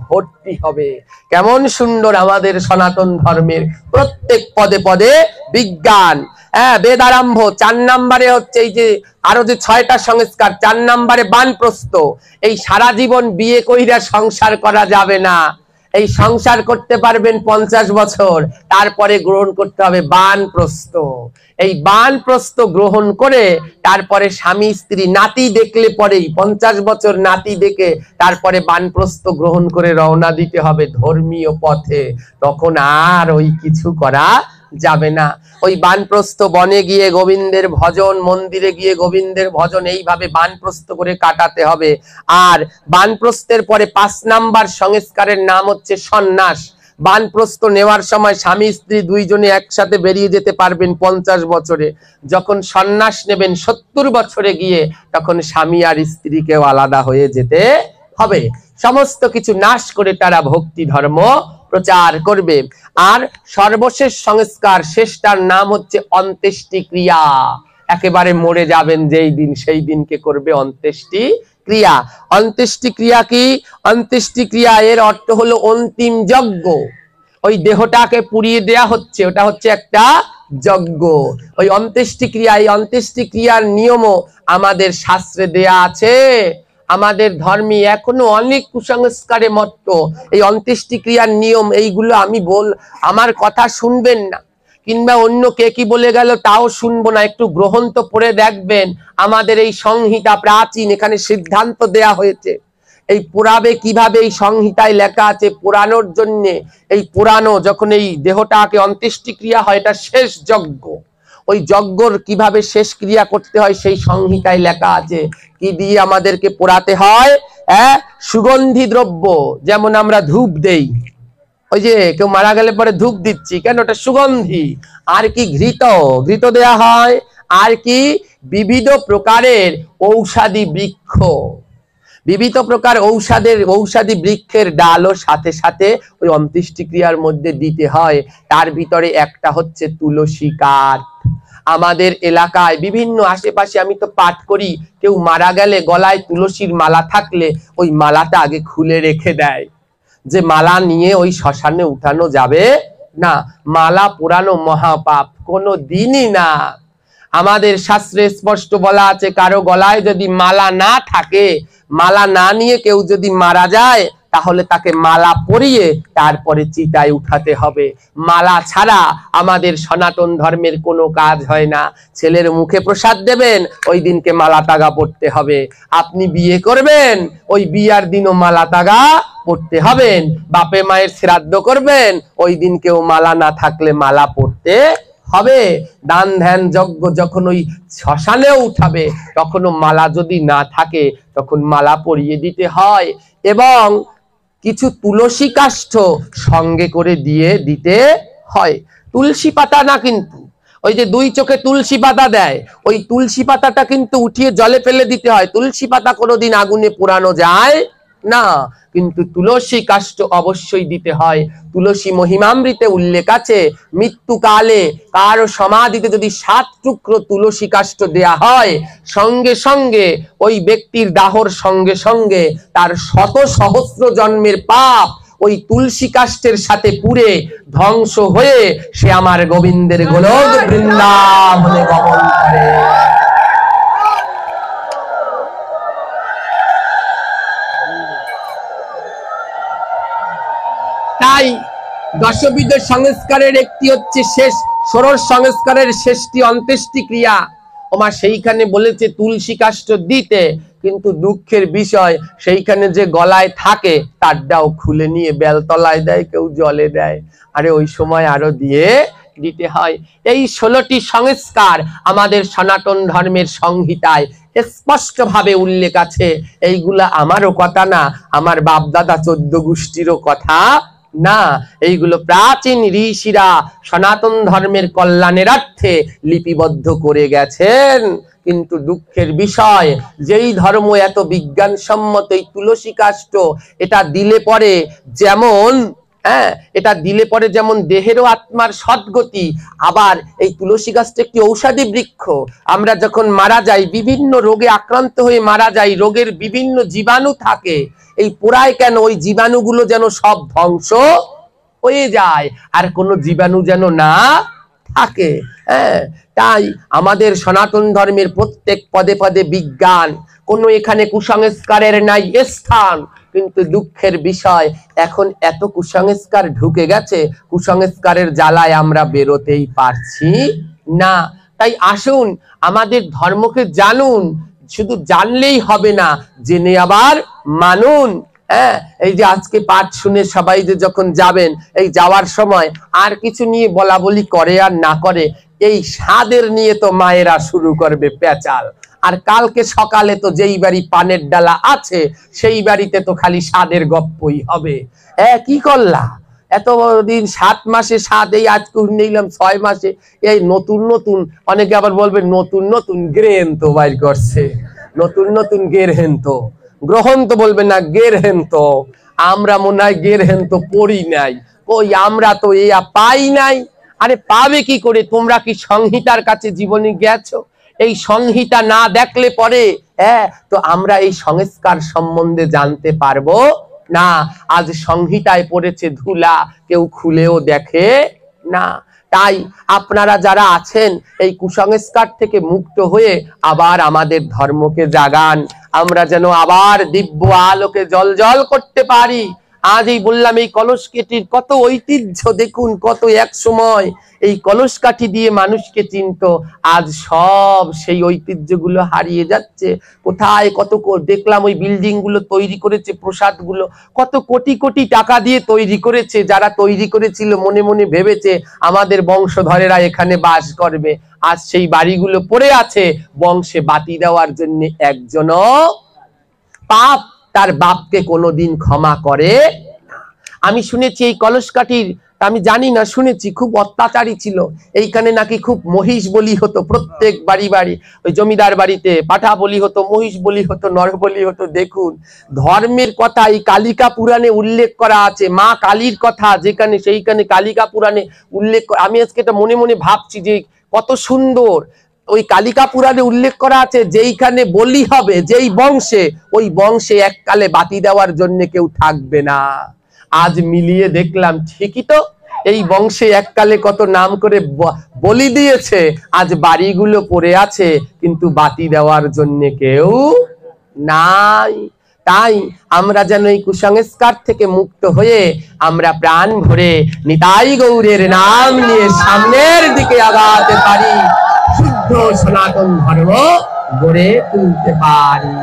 ভর্তি হবে। কেমন সুন্দর আমাদের সনাতন ধর্মের প্রত্যেক পদে পদে বিজ্ঞান। হ্যাঁ, বেদ আরম্ভ। 4 নম্বরে হচ্ছে এই যে আরো যে 6টা সংস্কার, 4 নম্বরে বানপ্রস্থ। এই সারা জীবন বিয়ে কইরা সংসার করা যাবে না, এই সংসার করতে পারবেন 50 বছর, তারপরে গ্রহণ করতে হবে বানপ্রস্থ। এই বানপ্রস্থ গ্রহণ করে তারপরে স্বামী স্ত্রী নাতি দেখলে পরেই 50 বছর নাতি দেখে তারপরে বানপ্রস্থ গ্রহণ করে রওনা দিতে হবে ধর্মীয় পথে। তখন আর ওই কিছু করা যাবে না। ওই বানপ্রস্থ বনে গিয়ে গোবিন্দের ভজন, মন্দিরে গিয়ে গোবিন্দের ভজন, এইভাবে বানপ্রস্থ করে কাটাতে হবে। আর বানপ্রস্থের পরে 5 নাম্বার সংস্কারের নাম হচ্ছে সন্ন্যাস। বানপ্রস্থ নেওয়ার সময় স্বামী স্ত্রী দুইজনে একসাথে বেরিয়ে যেতে পারবেন 50 বছরে। যখন সন্ন্যাস নেবেন 70 বছরে গিয়ে, তখন স্বামী আর স্ত্রীকেও আলাদা হয়ে যেতে হবে। সমস্ত কিছু নাশ করে তারা ভক্তি ধর্ম প্রচার করবে। আর সর্বশেষ সংস্কার, শেষটার নাম হচ্ছে অন্ত্যেষ্টি ক্রিয়া। একেবারে মরে যাবেন যেই দিন, সেই দিনকে করবে অন্ত্যেষ্টি ক্রিয়া। অন্ত্যেষ্টি ক্রিয়া কি? অন্ত্যেষ্টি ক্রিয়া এর অর্থ হলো অন্তিম যজ্ঞ। ওই দেহটাকে পুড়িয়ে দেয়া হচ্ছে, ওটা হচ্ছে একটা যজ্ঞ। ওই অন্ত্যেষ্টি ক্রিয়া, এই অন্ত্যেষ্টি ক্রিয়ার নিয়মও আমাদের শাস্ত্রে দেয়া আছে। আমাদের ধর্মে এখনো অনেক কুসংস্কারে মত্ত। এই অন্ত্যেষ্টি ক্রিয়ার নিয়ম এইগুলো আমি আমার কথা শুনবেন না, কিংবা অন্য কে কি বলে গেল তাও শুনবো না। একটু গ্রহণ তো পড়ে দেখবেন, আমাদের এই সংহিতা প্রাচীন, এখানে সিদ্ধান্ত দেয়া হয়েছে। এই পুরাবে কিভাবে, এই সংহিতায় লেখা আছে পুরানোর জন্য। এই পুরানো যখন এই দেহটাকে অন্ত্যেষ্টি ক্রিয়া হয়, এটা শেষ যজ্ঞ। ওই যজ্ঞর কিভাবে শেষ ক্রিয়া করতে হয় সেই সংহিতায় লেখা আছে। কি দিয়ে আমাদেরকে পোড়াতে হয়? সুগন্ধি দ্রব্য, যেমন আমরা ধূপ দেই, ওই যে কেউ মারা গেলে পরে ধূপ দিচ্ছি, কেন? ওটা সুগন্ধি। আর কি? ঘৃত দেয়া হয়। আর কি? বিবিধ প্রকারের ঔষধি বৃক্ষ, বিবিধ প্রকার ঔষধি বৃক্ষের ডালও সাথে সাথে ওই অন্ত্যেষ্টি ক্রিয়ার মধ্যে দিতে হয়। তার ভিতরে একটা হচ্ছে তুলসী কাঠ। আমাদের এলাকায় বিভিন্ন আশেপাশে আমি তো পাঠ করি, কেউ মারা গেলে গলায় তুলসীর মালা থাকলে ওই মালাটা আগে খুলে রেখে দেয়, যে মালা নিয়ে ওই শ্মশানে উঠানো যাবে না। মালা পুরানো মহাপাপ, কোনো দিনই না। আমাদের শাস্ত্রে স্পষ্ট বলা আছে, কারো গলায় যদি মালা না থাকে, মালা না নিয়ে কেউ যদি মারা যায়, তাহলে তাকে মালা পরিয়ে তারপরে চিতায় উঠাতে হবে। মালা ছাড়া আমাদের সনাতন ধর্মের কোনো কাজ হয় না। ছেলের মুখে প্রসাদ দেবেন, ওই দিনকে মালা তাগা পড়তে হবে। আপনি বিয়ে করবেন, ওই বিয়ার দিনও মালা তাগা পড়তে হবেন। বাপে মায়ের শ্রাদ্ধ করবেন, ওই দিনকেও মালা না থাকলে মালা পড়তে হবে। দান ধ্যান যজ্ঞ যখন ওই শ্মশানে উঠাবে, তখনও মালা যদি না থাকে, তখন মালা পরিয়ে দিতে হয়। এবং কিছু তুলসী কাষ্ঠ সঙ্গে করে দিয়ে দিতে হয়। তুলসী পাতা না, কিন্তু ওই যে 2 চোখে তুলসী পাতা দেয়, ওই তুলসী পাতাটা কিন্তু উঠিয়ে জলে ফেলে দিতে হয়। তুলসী পাতা কোনোদিন আগুনে পোড়ানো যায় না, কিন্তু তুলসী কাষ্ঠ অবশ্যই দিতে হয়। তুলসী মহিমামৃতে উল্লেখ আছে, মৃত্যুকালে কারো সমাধিতে যদি 7 টুকরো তুলসী কাষ্ঠ দেয়া হয়, সঙ্গে সঙ্গে ওই ব্যক্তির দাহর সঙ্গে সঙ্গে তার শত সহস্র জন্মের পাপ ওই তুলসী কাষ্ঠের সাথে পুড়ে ধ্বংস হয়ে সে আমার গোবিন্দের গোলক বৃন্দাবনে গমন করে। তাই দশবিধ সংস্কারের একটি হচ্ছে শেষ, ষোড়শ সংস্কারের শেষটি অন্ত্যেষ্টি ক্রিয়া। ওমা সেইখানে বলেছে তুলসী কাষ্ঠ দিতে, কিন্তু দুঃখের বিষয় সেইখানে যে গলায় থাকে তারটাও খুলে নিয়ে বেলতলায় দেয়, কেউ জলে দেয়। আরে ওই সময় আরো দিয়ে দিতে হয়। এই 16টি সংস্কার আমাদের সনাতন ধর্মের সংহিতায় স্পষ্ট ভাবে উল্লেখ আছে। এইগুলা আমারও কথা না, আমার বাপ দাদা 14 গোষ্ঠীরও কথা না, এইগুলো প্রাচীন ঋষিরা সনাতন ধর্মের কল্যাণেরার্থে লিপিবদ্ধ করে গেছেন। কিন্তু দুঃখের বিষয়, যেই ধর্ম এত বিজ্ঞানসম্মত, এই তুলসী কাষ্ঠ এটা দিলে পরে যেমন হ্যাঁ, এটা দিলে পরে যেমন দেহেরও আত্মার সদ্গতি। আবার এই তুলসী গাছটা একটি ঔষধি বৃক্ষ। আমরা যখন মারা যাই, বিভিন্ন রোগে আক্রান্ত হয়ে মারা যাই, রোগের বিভিন্ন জীবাণু থাকে, এই পোড়ায় কেন? ওই জীবাণুগুলো যেন সব ধ্বংস হয়ে যায়, আর কোনো জীবাণু যেন না থাকে। হ্যাঁ, তাই আমাদের সনাতন ধর্মের প্রত্যেক পদে পদে বিজ্ঞান, কোনো এখানে কুসংস্কারের নাই স্থান। কিন্তু দুঃখের বিষয়, এখন এত কুসংস্কার ঢুকে গেছে, কুসংস্কারের জ্বালায় আমরা বেরোতেই পারছি না। তাই আসুন আমাদের ধর্মকে জানুন, শুধু জানলেই হবে না, জেনে আবার মানুন। হ্যাঁ, এই যে আজকে পাঠ শুনে সবাই যে যখন যাবেন, এই যাওয়ার সময় আর কিছু নিয়ে বলা বলি করে আর না করে, এই স্বাদের নিয়ে তো মায়েরা শুরু করবে পেঁচাল। আর কালকে সকালে তো যেই বাড়ি পানের ডালা আছে, সেই বাড়িতে তো খালি স্বাদের গপ্পই হবে। কি করলা এতদিন 7 মাসে স্বাদ, এই আজকে নিলাম 6 মাসে, এই নতুন নতুন, অনেকে আবার বলবে নতুন নতুন গ্রেন তো বাইর করছে, নতুন নতুন গেরহেন তো, গ্রহণ তো বলবে না, গেরহেন তো। আমরা মনে হয় গেরহেন তো পড়ি নাই, কই আমরা তো ইয়া পাই নাই। আরে পাবে কি করে? তোমরা কি সংহিতার কাছে জীবনে গেছো? এই সংহিতা না দেখলে পরে তো আমরা এই সংস্কার সম্বন্ধে জানতে পারবো না। আজ সংহিতায় পড়েছে ধুলা, কেউ খুলেও দেখে না। তাই আপনারা যারা আছেন, এই কুসংস্কার থেকে মুক্ত হয়ে আবার আমাদের ধর্মকে জাগান, আমরা যেন আবার দিব্য আলোকে জলজল করতে পারি। আজ এই বললাম, এই কলসকাঠির কত ঐতিহ্য দেখুন, কত এক সময় এই কলসকাঠি দিয়ে মানুষকে চিনতো, আজ সব সেই ঐতিহ্যগুলো হারিয়ে যাচ্ছে। কোথায় কত দেখলাম ওই বিল্ডিং গুলো তৈরি করেছে, প্রসাদ গুলো কত কোটি কোটি টাকা দিয়ে তৈরি করেছে। যারা তৈরি করেছিল মনে মনে ভেবেছে আমাদের বংশধরেরা এখানে বাস করবে, আজ সেই বাড়িগুলো পড়ে আছে, বংশে বাতি দেওয়ার জন্য একজনও পাপ তার বাপকে কোনোদিন ক্ষমা করে। আমি শুনেছি এই কলসকাঠির, আমি জানি না, শুনেছি খুব অত্যাচারী ছিল এইখানে, নাকি খুব মহিষ বলি হতো প্রত্যেক বাড়ি বাড়ি। ওই জমিদার বাড়িতে পাঠা বলি হতো, মহিষ বলি হতো, নর বলি হতো। দেখুন ধর্মের কথা এই কালিকা পুরাণে উল্লেখ করা আছে, মা কালীর কথা যেখানে সেইখানে কালিকা পুরাণে উল্লেখ। আমি আজকে এটা মনে মনে ভাবছি যে কত সুন্দর ওই কালিকা পুরাণে উল্লেখ করা আছে, যেইখানে বলি হবে যেই বংশে, ওই বংশে এককালে বাতি দেওয়ার জন্য কেউ থাকবে না। আজ মিলিয়ে দেখলাম ঠিকই তো, এই বংশে এককালে কত নাম করে বলি দিয়েছে, আজ বাড়িগুলো পড়ে আছে, কিন্তু বাতি দেওয়ার জন্য কেউ নাই। তাই আমরা যেন এই কুসংস্কার থেকে মুক্ত হয়ে আমরা প্রাণ ভরে নিতাই গৌরের নাম নিয়ে সামনের দিকে আগাতে পারি, শুদ্ধ সনাতন ধর্ম গড়ে তুলতে পারি।